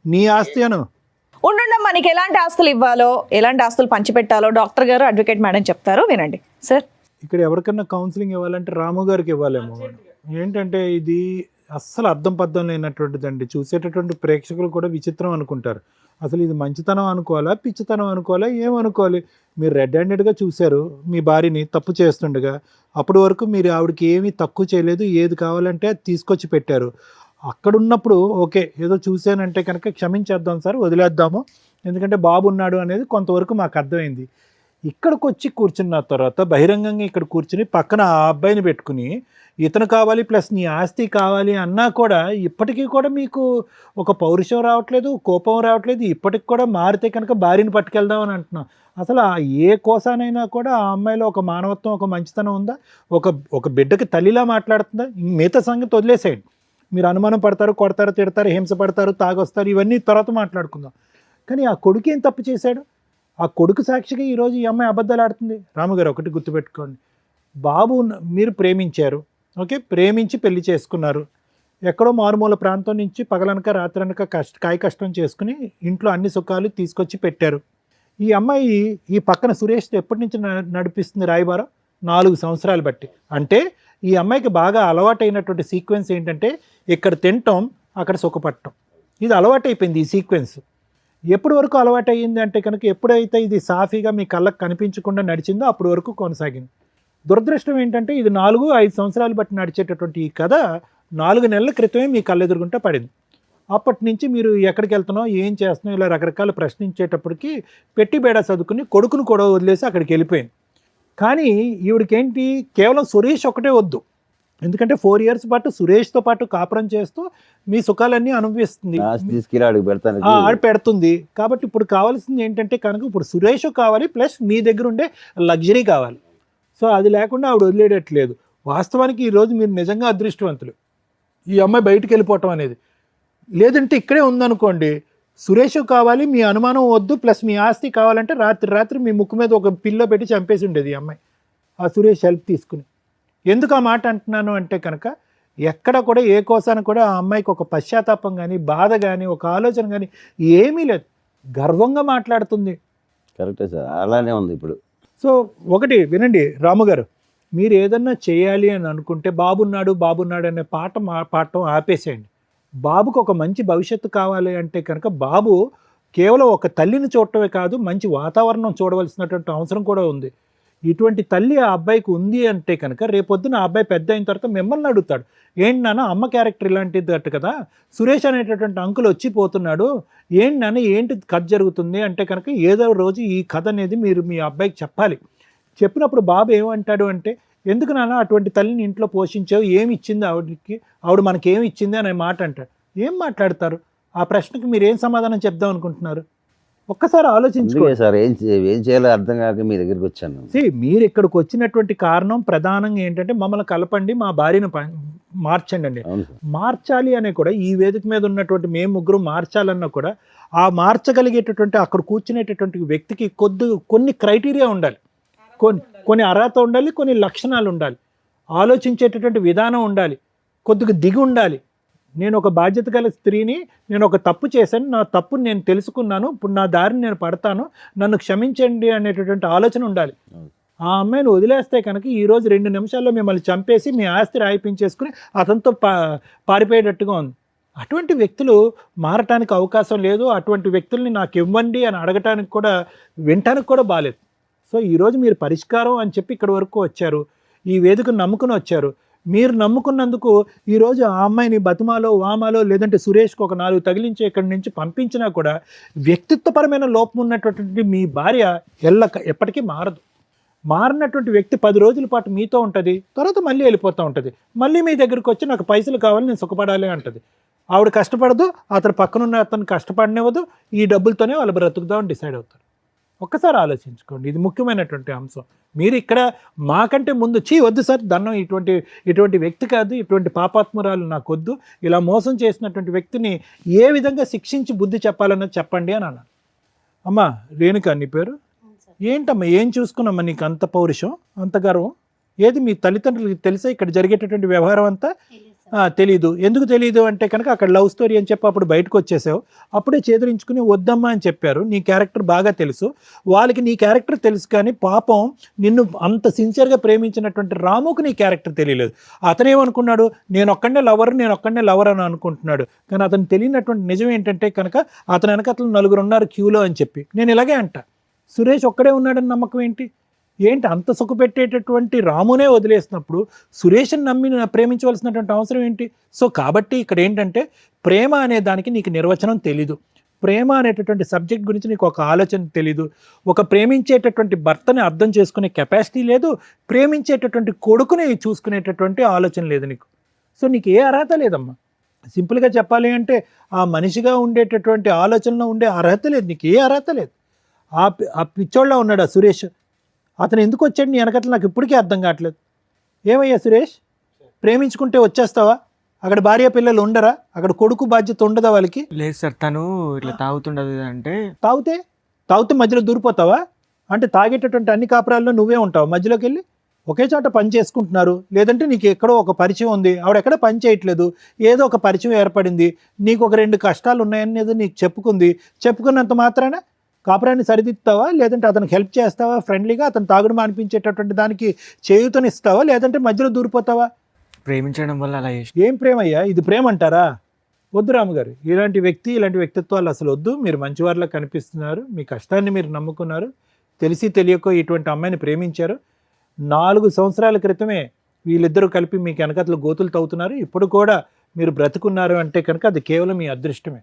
నీ ఆస్తి అను. ఉండండమ్మా, నీకు ఎలాంటి ఆస్తులు ఇవ్వాలో, ఎలాంటి ఆస్తులు పంచిపెట్టాలో డాక్టర్ గారు, అడ్వకేట్ మేడం చెప్తారు, వినండి సార్. ఇక్కడ ఎవరికన్నా కౌన్సిలింగ్ ఇవ్వాలంటే రాము గారికి ఇవ్వాలేమో. ఏంటంటే ఇది అస్సలు అర్థం పద్ధం లేనటువంటిదండి. చూసేటటువంటి ప్రేక్షకులు కూడా విచిత్రం అనుకుంటారు. అసలు ఇది మంచితనం అనుకోవాలా, పిచ్చితనం అనుకోవాలా, ఏమనుకోవాలి? మీరు రెడ్ హ్యాండెడ్గా చూశారు మీ భార్యని తప్పు చేస్తుండగా. అప్పటి వరకు మీరు ఆవిడకి ఏమీ తక్కువ చేయలేదు, ఏది కావాలంటే అది తీసుకొచ్చి పెట్టారు. అక్కడ ఉన్నప్పుడు ఓకే, ఏదో చూశానంటే కనుక క్షమించేద్దాం సార్, వదిలేద్దాము, ఎందుకంటే బాబు ఉన్నాడు అనేది కొంతవరకు మాకు అర్థమైంది. ఇక్కడికి వచ్చి కూర్చున్న తర్వాత బహిరంగంగా ఇక్కడ కూర్చుని పక్కన ఆ అబ్బాయిని పెట్టుకుని ఇతను కావాలి ప్లస్ నీ ఆస్తి కావాలి అన్నా కూడా ఇప్పటికీ కూడా మీకు ఒక పౌరుషం రావట్లేదు, కోపం రావట్లేదు. ఇప్పటికి కూడా మారితే కనుక భార్యని పట్టుకెళ్దామని అంటున్నాం. అసలు ఏ కోసానైనా కూడా ఆ అమ్మాయిలో ఒక మానవత్వం, ఒక మంచితనం ఉందా? ఒక బిడ్డకి తల్లిలా మాట్లాడుతుందా? మిగతా సంగతి వదిలేసేయండి. మీరు అనుమానం పడతారు, కొడతారు, తిడతారు, హింస పడతారు, తాగొస్తారు, ఇవన్నీ తర్వాత మాట్లాడుకుందాం. కానీ ఆ కొడుకు ఏం తప్పు చేశాడు? ఆ కొడుకు సాక్షిగా ఈరోజు ఈ అమ్మాయి అబద్ధాలు ఆడుతుంది. రాముగారు ఒకటి గుర్తుపెట్టుకోండి, బాబు మీరు ప్రేమించారు, ఓకే, ప్రేమించి పెళ్లి చేసుకున్నారు. ఎక్కడో మారుమూల ప్రాంతం నుంచి పగలనక రాత్రనక కాయ కష్టం చేసుకుని ఇంట్లో అన్ని సుఖాలు తీసుకొచ్చి పెట్టారు. ఈ అమ్మాయి ఈ పక్కన సురేష్ ఎప్పటి నుంచి నడిపిస్తుంది రాయబారం? 4 సంవత్సరాలు బట్టి. అంటే ఈ అమ్మాయికి బాగా అలవాటైనటువంటి సీక్వెన్స్ ఏంటంటే ఇక్కడ తినటం, అక్కడ సుఖపడటం. ఇది అలవాటైపోయింది ఈ సీక్వెన్స్. ఎప్పటి వరకు అలవాటు అయ్యింది అంటే కనుక ఎప్పుడైతే ఇది సాఫీగా మీ కళ్ళకు కనిపించకుండా నడిచిందో అప్పటి వరకు కొనసాగింది. దురదృష్టం ఏంటంటే ఇది 4-5 సంవత్సరాలు బట్టి నడిచేటటువంటి ఈ కథ 4 నెలల క్రితమే మీ కళ్ళెదురుగుంటా పడింది. అప్పటి నుంచి మీరు ఎక్కడికి వెళ్తున్నావు, ఏం చేస్తున్నావు, ఇలా రకరకాలు ప్రశ్నించేటప్పటికి పెట్టి బేడా చదువుకుని కొడుకును కూడా వదిలేసి అక్కడికి వెళ్ళిపోయింది. కానీ ఈవిడికేంటి, కేవలం సురేష్ ఒకటే వద్దు. ఎందుకంటే 4 years పాటు సురేష్తో పాటు కాపురం చేస్తూ మీ సుఖాలన్నీ అనుభవిస్తుంది, ఆడ పెడుతుంది. కాబట్టి ఇప్పుడు కావాల్సింది ఏంటంటే కనుక ఇప్పుడు సురేష్ కావాలి ప్లస్ మీ దగ్గర ఉండే లగ్జరీ కావాలి. సో సో అది లేకుండా ఆవిడ వదిలేయట్లేదు. వాస్తవానికి ఈరోజు మీరు నిజంగా అదృష్టవంతులు, ఈ అమ్మాయి బయటికి వెళ్ళిపోవటం అనేది. లేదంటే ఇక్కడే ఉందనుకోండి, సురేష్ కావాలి, మీ అనుమానం వద్దు, ప్లస్ మీ ఆస్తి కావాలంటే రాత్రి మీ ముక్కు మీద ఒక పిల్లో పెట్టి చంపేసి ఉండేది ఈ అమ్మాయి, ఆ సురేష్ హెల్ప్ తీసుకుని. ఎందుకు ఆ మాట అంటున్నాను అంటే కనుక, ఎక్కడ కూడా ఏ కోసాన కూడా ఆ అమ్మాయికి ఒక పశ్చాత్తాపం కానీ, బాధ కానీ, ఒక ఆలోచన కానీ ఏమీ లేదు. గర్వంగా మాట్లాడుతుంది. కరెక్టే సార్, అలానే ఉంది ఇప్పుడు. సో ఒకటి వినండి రాము గారు, మీరు ఏదన్నా చేయాలి అని అనుకుంటే బాబున్నాడు అనే పాఠం ఆపేసేయండి. బాబుకు ఒక మంచి భవిష్యత్తు కావాలి అంటే కనుక బాబు కేవలం ఒక తల్లిని చూడటమే కాదు, మంచి వాతావరణం చూడవలసినటువంటి అవసరం కూడా ఉంది. ఇటువంటి తల్లి ఆ అబ్బాయికి ఉంది అంటే కనుక రేపొద్దున ఆ అబ్బాయి పెద్ద అయిన తర్వాత మిమ్మల్ని అడుగుతాడు, ఏంటి నాన్న అమ్మ క్యారెక్టర్ ఇలాంటిది అట్టు కదా, సురేష్ అనేటటువంటి అంకుల్ వచ్చిపోతున్నాడు, ఏంటి నాన్న ఏంటి కథ జరుగుతుంది అంటే కనుక ఏదో రోజు ఈ కథ అనేది మీరు మీ అబ్బాయికి చెప్పాలి. చెప్పినప్పుడు బాబు ఏమంటాడు అంటే, ఎందుకు నాన్న అటువంటి తల్లిని ఇంట్లో పోషించావు, ఏమి ఇచ్చింది ఆవిడకి, ఆవిడ మనకేమి ఇచ్చింది అనే మాట అంటాడు. ఏం మాట్లాడతారు? ఆ ప్రశ్నకి మీరు ఏం సమాధానం చెప్దాం అనుకుంటున్నారు? ఒక్కసారి ఆలోచించుకోండి సార్. ఏం చేయాలో అర్థం కాక మీ దగ్గరికి వచ్చాను. మీరు ఇక్కడికి వచ్చినటువంటి కారణం ప్రధానంగా ఏంటంటే, మమ్మల్ని కలపండి, మా భార్యను మార్చండి అండి. మార్చాలి అనే కూడా ఈ వేదిక మీద ఉన్నటువంటి మేము ముగ్గురు మార్చాలన్నా కూడా ఆ మార్చగలిగేటటువంటి అక్కడ కూర్చునేటటువంటి వ్యక్తికి కొన్ని క్రైటీరియా ఉండాలి, కొన్ని అర్హత ఉండాలి, కొన్ని లక్షణాలు ఉండాలి, ఆలోచించేటటువంటి విధానం ఉండాలి, కొద్దిగా దిగి ఉండాలి. నేను ఒక బాధ్యత గల స్త్రీని, నేను ఒక తప్పు చేశాను, నా తప్పుని నేను తెలుసుకున్నాను, ఇప్పుడు నా దారిని నేను పడతాను, నన్ను క్షమించండి అనేటటువంటి ఆలోచన ఉండాలి. ఆ అమ్మాయిని వదిలేస్తే కనుక ఈరోజు 2 నిమిషాల్లో మిమ్మల్ని చంపేసి మీ ఆస్తి రాయిపించేసుకుని అతనితో పారిపోయేటట్టుగా ఉంది. అటువంటి వ్యక్తులు మారటానికి అవకాశం లేదు. అటువంటి వ్యక్తుల్ని నాకు ఇవ్వండి అని అడగటానికి కూడా, వినటానికి కూడా బాలేదు. సో ఈరోజు మీరు పరిష్కారం అని చెప్పి ఇక్కడి వరకు వచ్చారు, ఈ వేదికను నమ్ముకుని వచ్చారు. మీరు నమ్ముకున్నందుకు ఈరోజు ఆ అమ్మాయిని బతుమాలో వామాలో లేదంటే సురేష్కి ఒక 4 తగిలించి ఇక్కడి నుంచి పంపించినా కూడా వ్యక్తిత్వపరమైన లోపం ఉన్నటువంటి మీ భార్య ఎప్పటికీ మారదు. మారినటువంటి వ్యక్తి 10 రోజుల పాటు మీతో ఉంటుంది, తర్వాత మళ్ళీ వెళ్ళిపోతూ ఉంటుంది. మళ్ళీ మీ దగ్గరికి వచ్చి నాకు పైసలు కావాలి, నేను సుఖపడాలి అంటుంది. ఆవిడ కష్టపడదు, అతను పక్కనున్న అతను కష్టపడనివ్వదు, ఈ డబ్బులతోనే వాళ్ళు బ్రతుకుదామని డిసైడ్ అవుతారు. ఒక్కసారి ఆలోచించుకోండి, ఇది ముఖ్యమైనటువంటి అంశం. మీరు ఇక్కడ మాకంటే ముందు వద్దు సార్ దండం, ఇటువంటి వ్యక్తి కాదు, ఇటువంటి పాపాత్మురాలు నాకు వద్దు, ఇలా మోసం చేసినటువంటి వ్యక్తిని ఏ విధంగా శిక్షించి బుద్ధి చెప్పాలన్నది చెప్పండి అని అన్నాను. అమ్మా రేణుక నీ పేరు ఏంటమ్మా, ఏం చూసుకున్నామ్మా నీకు అంత పౌరుషం, అంత గర్వం? ఏది మీ తల్లిదండ్రులకి తెలుసా ఇక్కడ జరిగేటటువంటి వ్యవహారం అంతా? తెలీదు. ఎందుకు తెలియదు అంటే కనుక అక్కడ లవ్ స్టోరీ అని చెప్పి అప్పుడు బయటకు వచ్చేసావు, అప్పుడే చేదరించుకుని వద్దమ్మా అని చెప్పారు. నీ క్యారెక్టర్ బాగా తెలుసు, వాళ్ళకి నీ క్యారెక్టర్ తెలుసు, కానీ పాపం నిన్ను అంత సిన్సియర్గా ప్రేమించినటువంటి రాముకు నీ క్యారెక్టర్ తెలియలేదు. అతనేమనుకున్నాడు, నేను ఒక్కడనే లవర్ అని అనుకుంటున్నాడు. కానీ అతను తెలియనటువంటి నిజం ఏంటంటే కనుక అతని వెనకతలు 4 ఉన్నారు క్యూలో అని చెప్పి. నేను ఇలాగే అంట, సురేష్ ఒక్కడే ఉన్నాడని నమ్మకం ఏంటి అంత సుఖపెట్టేటటువంటి రామునే వదిలేసినప్పుడు సురేష్ని నమ్మి ప్రేమించవలసినటువంటి అవసరం ఏంటి? సో కాబట్టి ఇక్కడ ఏంటంటే, ప్రేమ అనే దానికి నీకు నిర్వచనం తెలీదు, ప్రేమ అనేటటువంటి సబ్జెక్ట్ గురించి నీకు ఒక ఆలోచన తెలీదు, ఒక ప్రేమించేటటువంటి భర్తని అర్థం చేసుకునే కెపాసిటీ లేదు, ప్రేమించేటటువంటి కొడుకుని చూసుకునేటటువంటి ఆలోచన లేదు నీకు. సో నీకు ఏ అర్హత లేదమ్మా. సింపుల్గా చెప్పాలి అంటే ఆ మనిషిగా ఉండేటటువంటి ఆలోచనలో ఉండే అర్హత లేదు, నీకు ఏ అర్హత లేదు. ఆ పిచ్చోళ్ళ ఉన్నాడు ఆ సురేష్, అతను ఎందుకు వచ్చాడు నీ వెనకట్ల నాకు ఇప్పటికీ అర్థం కావట్లేదు. ఏమయ్యా సురేష్, ప్రేమించుకుంటే వచ్చేస్తావా? అక్కడ భార్య పిల్లలు ఉండరా? అక్కడ కొడుకు బాధ్యత ఉండదా వాళ్ళకి? లేదు సార్, తను ఇట్లా తాగుతుండదు. అంటే తాగితే మధ్యలో దూరిపోతావా? అంటే తాగేటటువంటి అన్ని కాపురాల్లో నువ్వే ఉంటావు మధ్యలోకి వెళ్ళి? ఒకే చోట పని చేసుకుంటున్నారు, లేదంటే నీకు ఎక్కడో ఒక పరిచయం ఉంది, ఆవిడెక్కడ పని చేయట్లేదు, ఏదో ఒక పరిచయం ఏర్పడింది, నీకు ఒక 2 కష్టాలు ఉన్నాయనేది నీకు చెప్పుకున్నంత మాత్రాన కాపురాన్ని సరిదిద్దుతావా? లేదంటే అతనికి హెల్ప్ చేస్తావా ఫ్రెండ్లీగా? అతను తాగుడు మానిపించేటటువంటి దానికి చేయూతనిస్తావా? లేదంటే మధ్యలో దూరిపోతావా? ప్రేమించడం వల్ల అలా ఏం ప్రేమయ్యా ఇది? ప్రేమ అంటారా? వద్దు రాముగారు, ఇలాంటి వ్యక్తిత్వాలు అసలు వద్దు. మీరు మంచివారిలా కనిపిస్తున్నారు, మీ కష్టాన్ని మీరు నమ్ముకున్నారు, తెలిసి తెలియకో ఇటువంటి అమ్మాయిని ప్రేమించారు. 4 సంవత్సరాల క్రితమే వీళ్ళిద్దరూ కలిపి మీకు వెనకతలు గోతులు తవ్వుతున్నారు, ఇప్పుడు కూడా మీరు బ్రతుకున్నారు అంటే కనుక అది కేవలం మీ అదృష్టమే.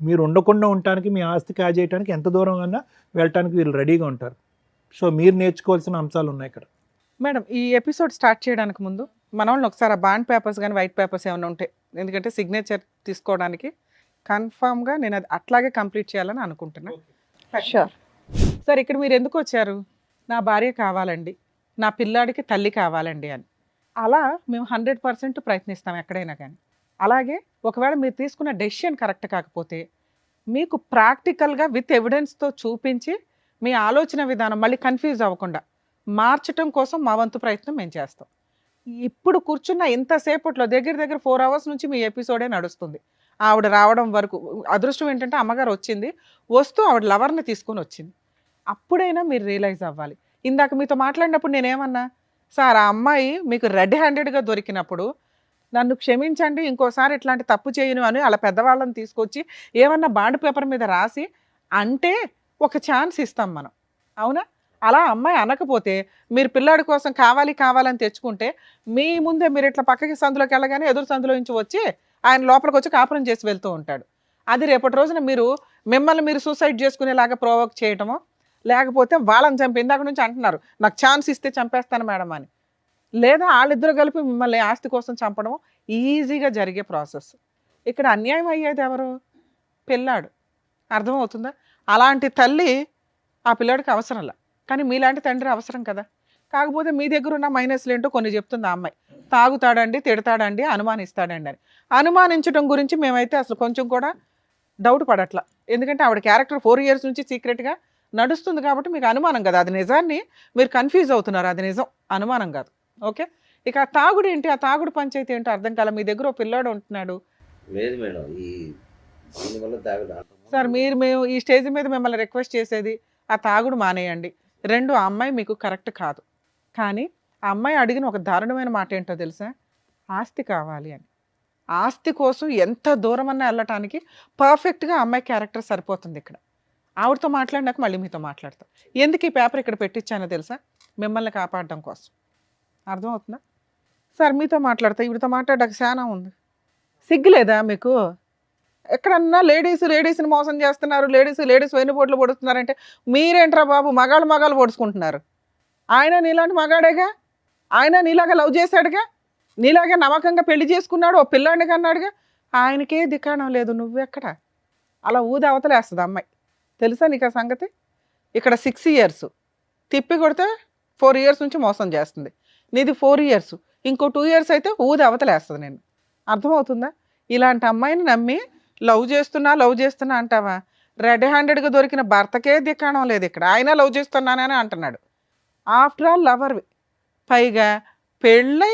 మీరు ఉండకుండా ఉండటానికి, మీ ఆస్తి కాజేయడానికి ఎంత దూరం అన్నా వెళ్ళటానికి వీళ్ళు రెడీగా ఉంటారు. సో మీరు నేర్చుకోవాల్సిన అంశాలు ఉన్నాయి ఇక్కడ. మేడం, ఈ ఎపిసోడ్ స్టార్ట్ చేయడానికి ముందు మన వాళ్ళని ఒకసారి ఆ బాండ్ పేపర్స్ కానీ వైట్ పేపర్స్ ఏమైనా ఉంటాయి, ఎందుకంటే సిగ్నేచర్ తీసుకోవడానికి కన్ఫామ్గా నేను అది అట్లాగే కంప్లీట్ చేయాలని అనుకుంటున్నాను. షూర్. సార్, ఇక్కడ మీరు ఎందుకు వచ్చారు? నా భార్య కావాలండి, నా పిల్లాడికి తల్లి కావాలండి అని. అలా మేము 100% ప్రయత్నిస్తాం ఎక్కడైనా కానీ. అలాగే ఒకవేళ మీరు తీసుకున్న డెసిషన్ కరెక్ట్ కాకపోతే మీకు ప్రాక్టికల్గా విత్ ఎవిడెన్స్తో చూపించి మీ ఆలోచన విధానం మళ్ళీ కన్ఫ్యూజ్ అవ్వకుండా మార్చటం కోసం మా వంతు ప్రయత్నం మేము చేస్తాం. ఇప్పుడు కూర్చున్న ఇంతసేపట్లో దగ్గర దగ్గర 4 hours నుంచి మీ ఎపిసోడే నడుస్తుంది. ఆవిడ రావడం వరకు అదృష్టం ఏంటంటే అమ్మగారు వచ్చింది, వస్తూ ఆవిడ లవర్ని తీసుకొని వచ్చింది. అప్పుడైనా మీరు రియలైజ్ అవ్వాలి. ఇందాక మీతో మాట్లాడినప్పుడు నేనేమన్నా, సార్ ఆ అమ్మాయి మీకు రెడ్ హ్యాండెడ్గా దొరికినప్పుడు నన్ను క్షమించండి, ఇంకోసారి ఇట్లాంటి తప్పు చేయను అని అలా పెద్దవాళ్ళని తీసుకొచ్చి ఏమన్నా బాండ్ పేపర్ మీద రాసి అంటే ఒక ఛాన్స్ ఇస్తాం మనం, అవునా? అలా అమ్మాయి అనకపోతే మీరు పిల్లాడి కోసం కావాలని తెచ్చుకుంటే మీ ముందే మీరు ఇట్లా పక్కకి సందులోకి వెళ్ళగానే ఎదురు సందులో నుంచి వచ్చి ఆయన లోపలికి వచ్చి కాపురం చేసి వెళ్తూ ఉంటాడు. అది రేపటి రోజున మిమ్మల్ని మీరు సూసైడ్ చేసుకునేలాగా ప్రొవోక్ చేయటమో, లేకపోతే వాళ్ళని చంపి ఇందాక నుంచి అంటున్నారు నాకు ఛాన్స్ ఇస్తే చంపేస్తాను మేడం అని, లేదా వాళ్ళిద్దరు కలిపి మిమ్మల్ని ఆస్తి కోసం చంపడం ఈజీగా జరిగే ప్రాసెస్. ఇక్కడ అన్యాయం అయ్యేది ఎవరు? పిల్లాడు. అర్థమవుతుందా? అలాంటి తల్లి ఆ పిల్లాడికి అవసరంలా, కానీ మీలాంటి తండ్రి అవసరం కదా. కాకపోతే మీ దగ్గర ఉన్న మైనస్లు ఏంటో కొన్ని చెప్తుంది ఆ అమ్మాయి. తాగుతాడండి, తిడతాడండి, అనుమానిస్తాడండి అని. అనుమానించడం గురించి మేమైతే అసలు కొంచెం కూడా డౌట్ పడట్లా. ఎందుకంటే ఆవిడ క్యారెక్టర్ 4 years నుంచి సీక్రెట్గా నడుస్తుంది కాబట్టి మీకు అనుమానం కదా. అది నిజాన్ని మీరు కన్ఫ్యూజ్ అవుతున్నారు, అది నిజం, అనుమానం కాదు. ఓకే, ఇక ఆ తాగుడు ఏంటి, ఆ తాగుడు పంచాయతీ ఏంటో అర్థం కాల. మీ దగ్గర ఓ పిల్లాడు ఉంటున్నాడు. లేదు మేడం, ఈ దీనివల్ల తాగుడు సార్ మేము ఈ స్టేజ్ మీద మిమ్మల్ని రిక్వెస్ట్ చేసేది ఆ తాగుడు మానేయండి. 2, ఆ అమ్మాయి మీకు కరెక్ట్ కాదు. కానీ ఆ అమ్మాయి అడిగిన ఒక దారుణమైన మాట ఏంటో తెలుసా? ఆస్తి కావాలి అని. ఆస్తి కోసం ఎంత దూరమన్నా వెళ్ళటానికి పర్ఫెక్ట్గా అమ్మాయి క్యారెక్టర్ సరిపోతుంది. ఇక్కడ ఆవిడతో మాట్లాడినాక మళ్ళీ మీతో మాట్లాడతాం. ఎందుకు ఈ పేపర్ ఇక్కడ పెట్టించానో తెలుసా? మిమ్మల్ని కాపాడడం కోసం. అర్థమవుతుందా? సార్ మీతో మాట్లాడతా, ఈవిడతో మాట్లాడడానికి చాలా ఉంది. సిగ్గులేదా మీకు? ఎక్కడన్నా లేడీస్ని మోసం చేస్తున్నారు, లేడీస్ వెన్నుపోట్లు పొడుస్తున్నారంటే మీరేంట్రా బాబు మగాళ్ళు పొడుచుకుంటున్నారు? ఆయన నీలాంటి మగాడేగా, ఆయన నీలాగా లవ్ చేశాడుగా, నీలాగే నమ్మకంగా పెళ్లి చేసుకున్నాడు, ఓ పిల్లాడిని కన్నాడుగా. ఆయనకే దిక్కాణం లేదు, నువ్వెక్కడ? అలా ఊది అవతలేస్తుంది అమ్మాయి. తెలుసా నీకు ఆ సంగతి? ఇక్కడ 6 years తిప్పి కొడితే 4 years నుంచి మోసం చేస్తుంది. నీది 4 years, ఇంకో 2 years అయితే ఊది అవతలేస్తుంది నేను. అర్థమవుతుందా? ఇలాంటి అమ్మాయిని నమ్మి లవ్ చేస్తున్నా అంటావా? రెడ్ హ్యాండెడ్గా దొరికిన భర్తకే దిక్కాణం లేదు ఇక్కడ. ఆయన లవ్ చేస్తున్నానని అంటున్నాడు. ఆఫ్టర్ ఆల్ లవర్వి, పైగా పెళ్ళై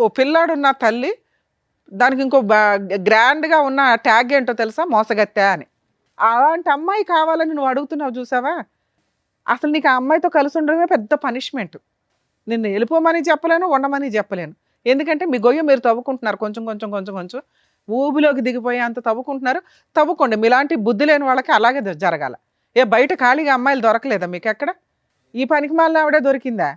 ఓ పిల్లాడున్న తల్లి, దానికి ఇంకో గ్రాండ్గా ఉన్న ట్యాగ్ ఏంటో తెలుసా? మోసగత్తె అని. అలాంటి అమ్మాయి కావాలని నువ్వు అడుగుతున్నావు చూసావా? అసలు నీకు ఆ అమ్మాయితో కలిసి ఉండడమే పెద్ద పనిష్మెంట్. నిన్ను వెళ్ళిపోమని చెప్పలేను, ఉండమని చెప్పలేను. ఎందుకంటే మీ గొయ్య మీరు తవ్వుకుంటున్నారు, కొంచెం ఊబిలోకి దిగిపోయి అంత తవ్వుకోండి. మీలాంటి బుద్ధి లేని వాళ్ళకి అలాగే జరగాల. బయట ఖాళీగా అమ్మాయిలు దొరకలేదా మీకు ఎక్కడ? ఈ పనికి మాలిన ఆవిడే దొరికిందా?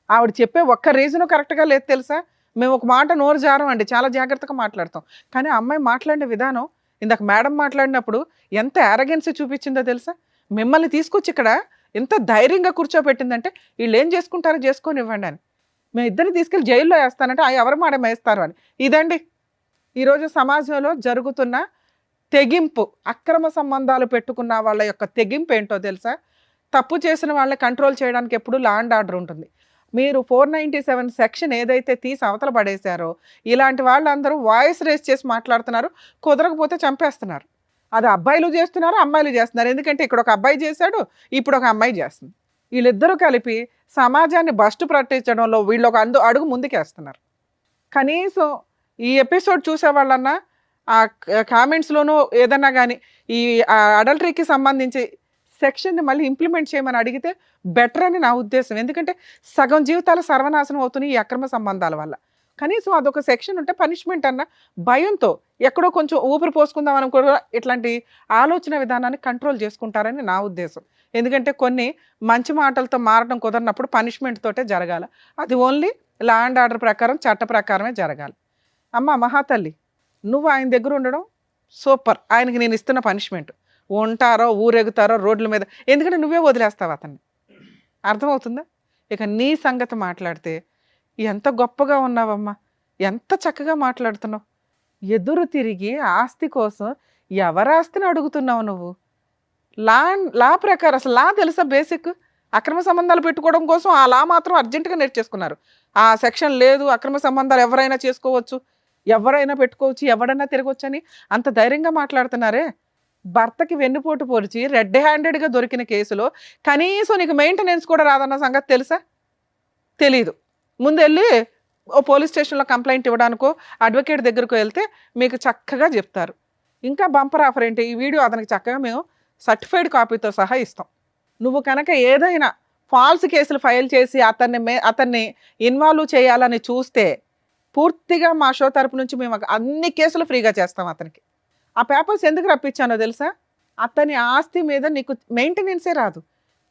ఆవిడ చెప్పే ఒక్క రీజను కరెక్ట్గా లేదు తెలుసా? మేము ఒక మాట నోరు జారం అండి, చాలా జాగ్రత్తగా మాట్లాడతాం. కానీ అమ్మాయి మాట్లాడిన విధానం, ఇందాక మేడం మాట్లాడినప్పుడు ఎంత యారగెన్సీ చూపించిందో తెలుసా? మిమ్మల్ని తీసుకొచ్చి ఇక్కడ ఎంత ధైర్యంగా కూర్చోబెట్టిందంటే వీళ్ళు ఏం చేసుకుంటారో చేసుకొని ఇవ్వండి అని. మేము ఇద్దరిని తీసుకెళ్ళి జైల్లో వేస్తానంటే ఎవరు మేడం వేస్తారు అని. ఇదండి ఈరోజు సమాజంలో జరుగుతున్న తెగింపు. అక్రమ సంబంధాలు పెట్టుకున్న వాళ్ళ యొక్క తెగింపు ఏంటో తెలుసా? తప్పు చేసిన వాళ్ళని కంట్రోల్ చేయడానికి ఎప్పుడు లా అండ్ ఆర్డర్ ఉంటుంది. మీరు 497 సెక్షన్ ఏదైతే తీసి అవతల పడేశారో, ఇలాంటి వాళ్ళందరూ వాయిస్ రేస్ చేసి మాట్లాడుతున్నారు, కుదరకపోతే చంపేస్తున్నారు. అది అబ్బాయిలు చేస్తున్నారు, అమ్మాయిలు చేస్తున్నారు. ఎందుకంటే ఇక్కడ ఒక అబ్బాయి చేశాడు, ఇప్పుడు ఒక అమ్మాయి చేస్తుంది. వీళ్ళిద్దరూ కలిపి సమాజాన్ని బస్టు పట్టించడంలో వీళ్ళు ఒక అడుగు ముందుకేస్తున్నారు. కనీసం ఈ ఎపిసోడ్ చూసే వాళ్ళన్నా ఆ కామెంట్స్లోనూ ఏదన్నా కానీ ఈ అడల్టరీకి సంబంధించి సెక్షన్ని మళ్ళీ ఇంప్లిమెంట్ చేయమని అడిగితే బెటర్ అని నా ఉద్దేశం. ఎందుకంటే సగం జీవితాలు సర్వనాశనం అవుతున్నాయి ఈ అక్రమ సంబంధాల వల్ల. కనీసం అదొక సెక్షన్ ఉంటే పనిష్మెంట్ అన్న భయంతో ఎక్కడో కొంచెం ఊపిరి పోసుకుందాం అని కూడా ఇట్లాంటి ఆలోచన విధానాన్ని కంట్రోల్ చేసుకుంటారని నా ఉద్దేశం. ఎందుకంటే కొన్ని మంచి మాటలతో మారడం కుదరినప్పుడు పనిష్మెంట్ తోటే జరగాలి. అది ఓన్లీ లా అండ్ ఆర్డర్ ప్రకారం, చట్ట ప్రకారమే జరగాలి. అమ్మ మహాతల్లి, నువ్వు ఆయన దగ్గర ఉండడం సూపర్. ఆయనకి నేను ఇస్తున్న పనిష్మెంట్. ఉంటారో ఊరెగుతారో రోడ్ల మీద, ఎందుకంటే నువ్వే వదిలేస్తావు అతన్ని. అర్థమవుతుందా? ఇక నీ సంగతి మాట్లాడితే ఎంత గొప్పగా ఉన్నావమ్మా, ఎంత చక్కగా మాట్లాడుతున్నావు. ఎదురు తిరిగి ఆస్తి కోసం ఎవరాస్తిని అడుగుతున్నావు నువ్వు? లా ప్రకారం, అసలు లా తెలుసా? బేసిక్ అక్రమ సంబంధాలు పెట్టుకోవడం కోసం అలా మాత్రం అర్జెంటుగా నేర్చేసుకున్నారు. ఆ సెక్షన్ లేదు, అక్రమ సంబంధాలు ఎవరైనా చేసుకోవచ్చు, ఎవరైనా పెట్టుకోవచ్చు, ఎవరైనా తిరగవచ్చు అని అంత ధైర్యంగా మాట్లాడుతున్నారే. భర్తకి వెన్నుపోటు పొడిచి రెడ్ హ్యాండెడ్గా దొరికిన కేసులో కనీసం నీకు మెయింటెనెన్స్ కూడా రాదన్న సంగతి తెలుసా? తెలీదు. ముందు వెళ్ళి ఓ పోలీస్ స్టేషన్లో కంప్లైంట్ ఇవ్వడానికో అడ్వకేట్ దగ్గరకు వెళ్తే మీకు చక్కగా చెప్తారు. ఇంకా బంపర్ ఆఫర్ ఏంటి, ఈ వీడియో అతనికి చక్కగా మేము సర్టిఫైడ్ కాపీతో సహా ఇస్తాం. నువ్వు కనుక ఏదైనా ఫాల్స్ కేసులు ఫైల్ చేసి అతన్ని ఇన్వాల్వ్ చేయాలని చూస్తే పూర్తిగా మా షో తరపు నుంచి మేము అన్ని కేసులు ఫ్రీగా చేస్తాం అతనికి. ఆ పేపర్స్ ఎందుకు రప్పించానో తెలుసా? అతని ఆస్తి మీద నీకు మెయింటెనెన్సే రాదు.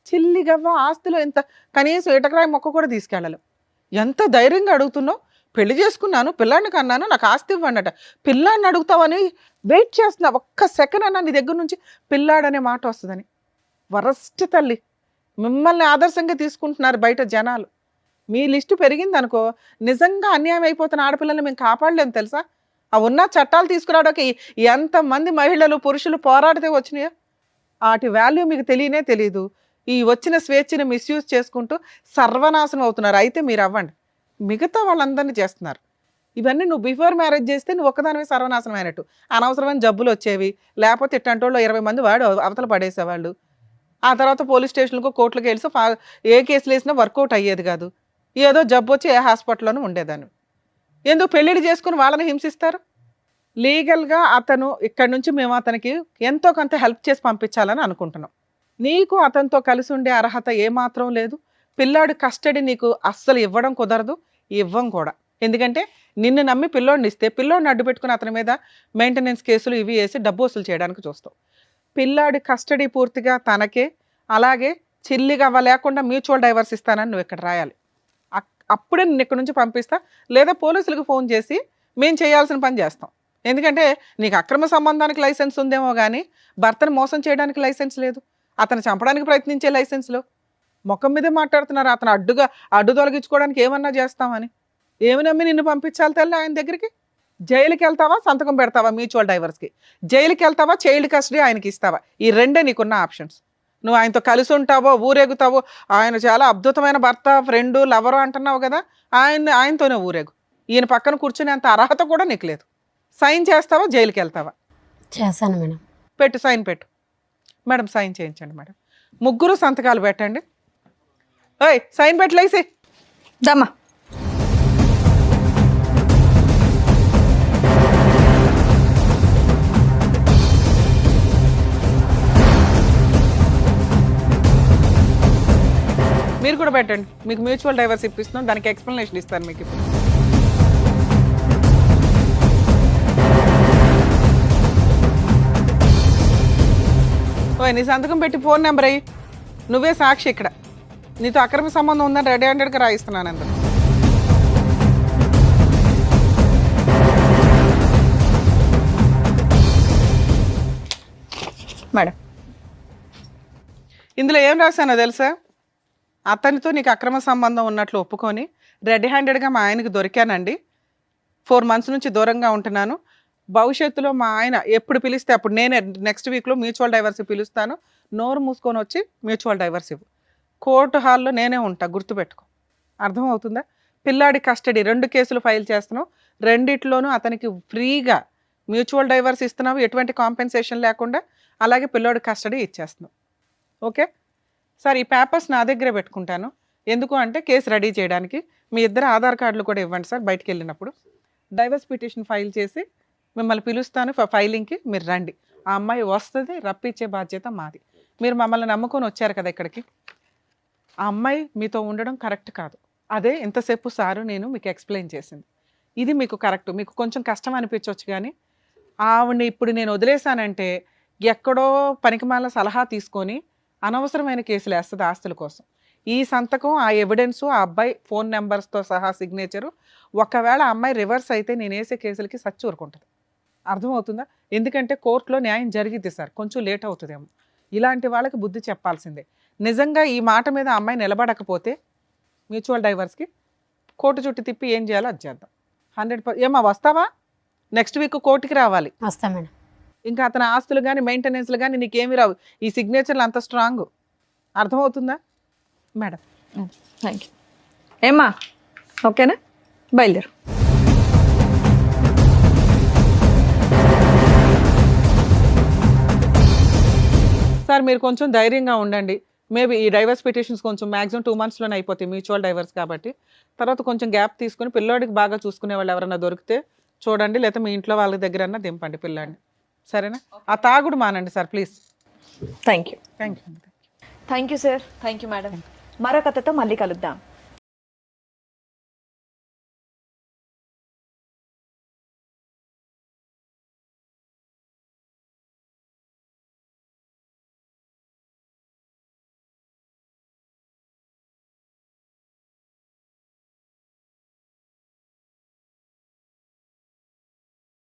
చిల్లిగవ్వ ఆస్తిలో ఎంత కనీసం ఇటకరాయి మొక్క కూడా తీసుకెళ్ళాలి. ఎంత ధైర్యంగా అడుగుతున్నావు, పెళ్లి చేసుకున్నాను, పిల్లాడిని కన్నాను, నాకు ఆస్తి ఇవ్వండి. పిల్లాడిని అడుగుతావని వెయిట్ చేస్తున్నా, ఒక్క సెకండ్ అన్నా నీ దగ్గర నుంచి పిల్లాడనే మాట వస్తుందని. వరస్ట్ తల్లి, మిమ్మల్ని ఆదర్శంగా తీసుకుంటున్నారు బయట జనాలు. మీ లిస్టు పెరిగింది అనుకో, నిజంగా అన్యాయం అయిపోతున్న ఆడపిల్లల్ని మేము కాపాడలేము తెలుసా? ఆ ఉన్న చట్టాలు తీసుకురావడానికి ఎంతమంది మహిళలు పురుషులు పోరాడితే వచ్చినాయో వాటి వాల్యూ మీకు తెలియనే తెలియదు. ఈ వచ్చిన స్వేచ్ఛని మిస్యూజ్ చేసుకుంటూ సర్వనాశనం అవుతున్నారు. అయితే మీరు అవ్వండి, మిగతా వాళ్ళందరినీ చేస్తున్నారు. ఇవన్నీ నువ్వు బిఫోర్ మ్యారేజ్ చేస్తే నువ్వు ఒక్కదానివే సర్వనాశనం అయినట్టు. అనవసరమైన జబ్బులు వచ్చేవి, లేకపోతే ఇట్టంటోళ్ళు 20 మంది వాడు అవతల పడేసేవాళ్ళు. ఆ తర్వాత పోలీస్ స్టేషన్లకు కోర్టులకు వెళ్ళి ఏ కేసులు వేసినా వర్కౌట్ అయ్యేది కాదు. ఏదో జబ్బు వచ్చి ఏ హాస్పిటల్లోనూ ఉండేదాన్ని. ఎందుకు పెళ్ళిళ్ళు చేసుకుని వాళ్ళని హింసిస్తారు? లీగల్గా అతను ఇక్కడి నుంచి మేము అతనికి ఎంతో కొంత హెల్ప్ చేసి పంపించాలని అనుకుంటున్నాం. నీకు అతనితో కలిసి ఉండే అర్హత ఏమాత్రం లేదు. పిల్లాడు కస్టడీ నీకు అస్సలు ఇవ్వడం కుదరదు, ఇవ్వం కూడా. ఎందుకంటే నిన్ను నమ్మి పిల్లోడిని ఇస్తే పిల్లోడిని అడ్డు పెట్టుకుని అతని మీద మెయింటెనెన్స్ కేసులు ఇవి వేసి డబ్బు వసూలు చేయడానికి చూస్తావు. పిల్లాడి కస్టడీ పూర్తిగా తనకే, అలాగే చిల్లిగా లేకుండా మ్యూచువల్ డైవర్స్ ఇస్తానని నువ్వు ఇక్కడ రాయాలి. అప్పుడే నిన్ను ఇక్కడ నుంచి పంపిస్తా, లేదా పోలీసులకు ఫోన్ చేసి మేము చేయాల్సిన పని చేస్తాం. ఎందుకంటే నీకు అక్రమ సంబంధానికి లైసెన్స్ ఉందేమో కానీ భర్తను మోసం చేయడానికి లైసెన్స్ లేదు, అతను చంపడానికి ప్రయత్నించే లైసెన్స్లో ముఖం మీదే మాట్లాడుతున్నారు. అతను అడ్డు తొలగించుకోవడానికి ఏమన్నా చేస్తామని. ఏమి నమ్మి నిన్ను పంపించాలి తల్లి ఆయన దగ్గరికి? జైలుకి వెళ్తావా, సంతకం పెడతావా మ్యూచువల్ డైవర్స్కి? జైలుకి వెళ్తావా, చైల్డ్ కస్టడీ ఆయనకి ఇస్తావా? ఈ రెండే నీకున్న ఆప్షన్స్. నువ్వు ఆయనతో కలిసి ఉంటావో, ఊరేగుతావో, ఆయన చాలా అద్భుతమైన భర్త, ఫ్రెండు, లవరు అంటున్నావు కదా, ఆయనతోనే ఊరేగు. ఈయన పక్కన కూర్చునే అంత అర్హత కూడా నీకు లేదు. సైన్ చేస్తావా, జైలుకి వెళ్తావా? చేశాను మేడం. పెట్టు, సైన్ పెట్టు మేడం. సైన్ చేయించండి మేడం. ముగ్గురు సంతకాలు పెట్టండి. ఓయ్ సైన్ పెట్టలేసి దమ్మా. మీరు కూడా పెట్టండి. మీకు మ్యూచువల్ డైవర్స్ ఇప్పిస్తున్నాం, దానికి ఎక్స్ప్లెనేషన్ ఇస్తాను మీకు ఇప్పుడు. ఓయ్ నీ సంతకం పెట్టి ఫోన్ నెంబర్ అయ్యి, నువ్వే సాక్షి ఇక్కడ. నీతో అక్రమ సంబంధం ఉందని రెడీ హ్యాండెడ్గా రాయిస్తున్నాను అందరు. మేడం ఇందులో ఏం రాశానో తెలుసా? అతనితో నీకు అక్రమ సంబంధం ఉన్నట్లు ఒప్పుకొని రెడ్ హ్యాండెడ్గా మా ఆయనకి దొరికానండి, 4 months నుంచి దూరంగా ఉంటున్నాను. భవిష్యత్తులో మా ఆయన ఎప్పుడు పిలిస్తే అప్పుడు నేనే నెక్స్ట్ వీక్లో మ్యూచువల్ డైవర్స్ పిలుస్తాను. నోరు మూసుకొని వచ్చి మ్యూచువల్ డైవర్స్ ఇవ్వు. కోర్టు హాల్లో నేనే ఉంటా, గుర్తుపెట్టుకో. అర్థమవుతుందా? పిల్లాడి కస్టడీ 2 కేసులు ఫైల్ చేస్తున్నావు, రెండిట్లోనూ అతనికి ఫ్రీగా మ్యూచువల్ డైవర్స్ ఇస్తున్నావు, ఎటువంటి కాంపెన్సేషన్ లేకుండా. అలాగే పిల్లోడి కస్టడీ ఇచ్చేస్తున్నావు. ఓకే సార్, ఈ పేపర్స్ నా దగ్గరే పెట్టుకుంటాను. ఎందుకు అంటే కేసు రెడీ చేయడానికి. మీ ఇద్దరు ఆధార్ కార్డులు కూడా ఇవ్వండి సార్. బయటికి వెళ్ళినప్పుడు డైవర్స్ పిటిషన్ ఫైల్ చేసి మిమ్మల్ని పిలుస్తాను ఫైలింగ్కి, మీరు రండి. ఆ అమ్మాయి వస్తుంది, రప్పించే బాధ్యత మాది. మీరు మమ్మల్ని నమ్ముకొని వచ్చారు కదా ఇక్కడికి. ఆ అమ్మాయి మీతో ఉండడం కరెక్ట్ కాదు. అదే ఇంతసేపు సారు నేను మీకు ఎక్స్ప్లెయిన్ చేసింది. ఇది మీకు కరెక్ట్. మీకు కొంచెం కష్టం అనిపించవచ్చు, కానీ ఆవిడని ఇప్పుడు నేను వదిలేశానంటే ఎక్కడో పనికిమాల సలహా తీసుకొని అనవసరమైన కేసులు వేస్తుంది ఆస్తుల కోసం. ఈ సంతకం, ఆ ఎవిడెన్సు, ఆ అబ్బాయి ఫోన్ నెంబర్స్తో సహా సిగ్నేచరు, ఒకవేళ ఆ అమ్మాయి రివర్స్ అయితే నేను వేసే కేసులకి సచ్చి ఊరుకుంటుంది. అర్థమవుతుందా? ఎందుకంటే కోర్టులో న్యాయం జరిగిద్ది సార్, కొంచెం లేట్ అవుతుందేమో. ఇలాంటి వాళ్ళకి బుద్ధి చెప్పాల్సిందే. నిజంగా ఈ మాట మీద ఆ అమ్మాయి నిలబడకపోతే మ్యూచువల్ డైవర్స్కి కోర్టు చుట్టూ తిప్పి ఏం చేయాలో అది చేద్దాం. 100%. ఏమా వస్తావా? నెక్స్ట్ వీక్ కోర్టుకి రావాలి. వస్తా మేడం. ఇంకా అతని ఆస్తులు కానీ మెయింటెనెన్స్లు కానీ నీకేమి రావు. ఈ సిగ్నేచర్లు అంత స్ట్రాంగ్. అర్థమవుతుందా? మేడం. Thank you. ఏమ్మా ఓకేనా, బయలుదేరు. సార్ మీరు కొంచెం ధైర్యంగా ఉండండి. మేబీ ఈ డైవర్స్ పిటిషన్స్ కొంచెం మాక్సిమం 2 monthsలోనే అయిపోతాయి, మ్యూచువల్ డైవర్స్ కాబట్టి. తర్వాత కొంచెం గ్యాప్ తీసుకుని పిల్లోడికి బాగా చూసుకునే వాళ్ళు ఎవరైనా దొరికితే చూడండి, లేకపోతే మీ ఇంట్లో వాళ్ళ దగ్గర దింపండి పిల్లాడిని, సరేనా? ఆ తాగుడు మానండి sir please. Thank you. Thank you. Thank you sir. Thank you madam. మరో కథతో మళ్ళీ కలుద్దాం.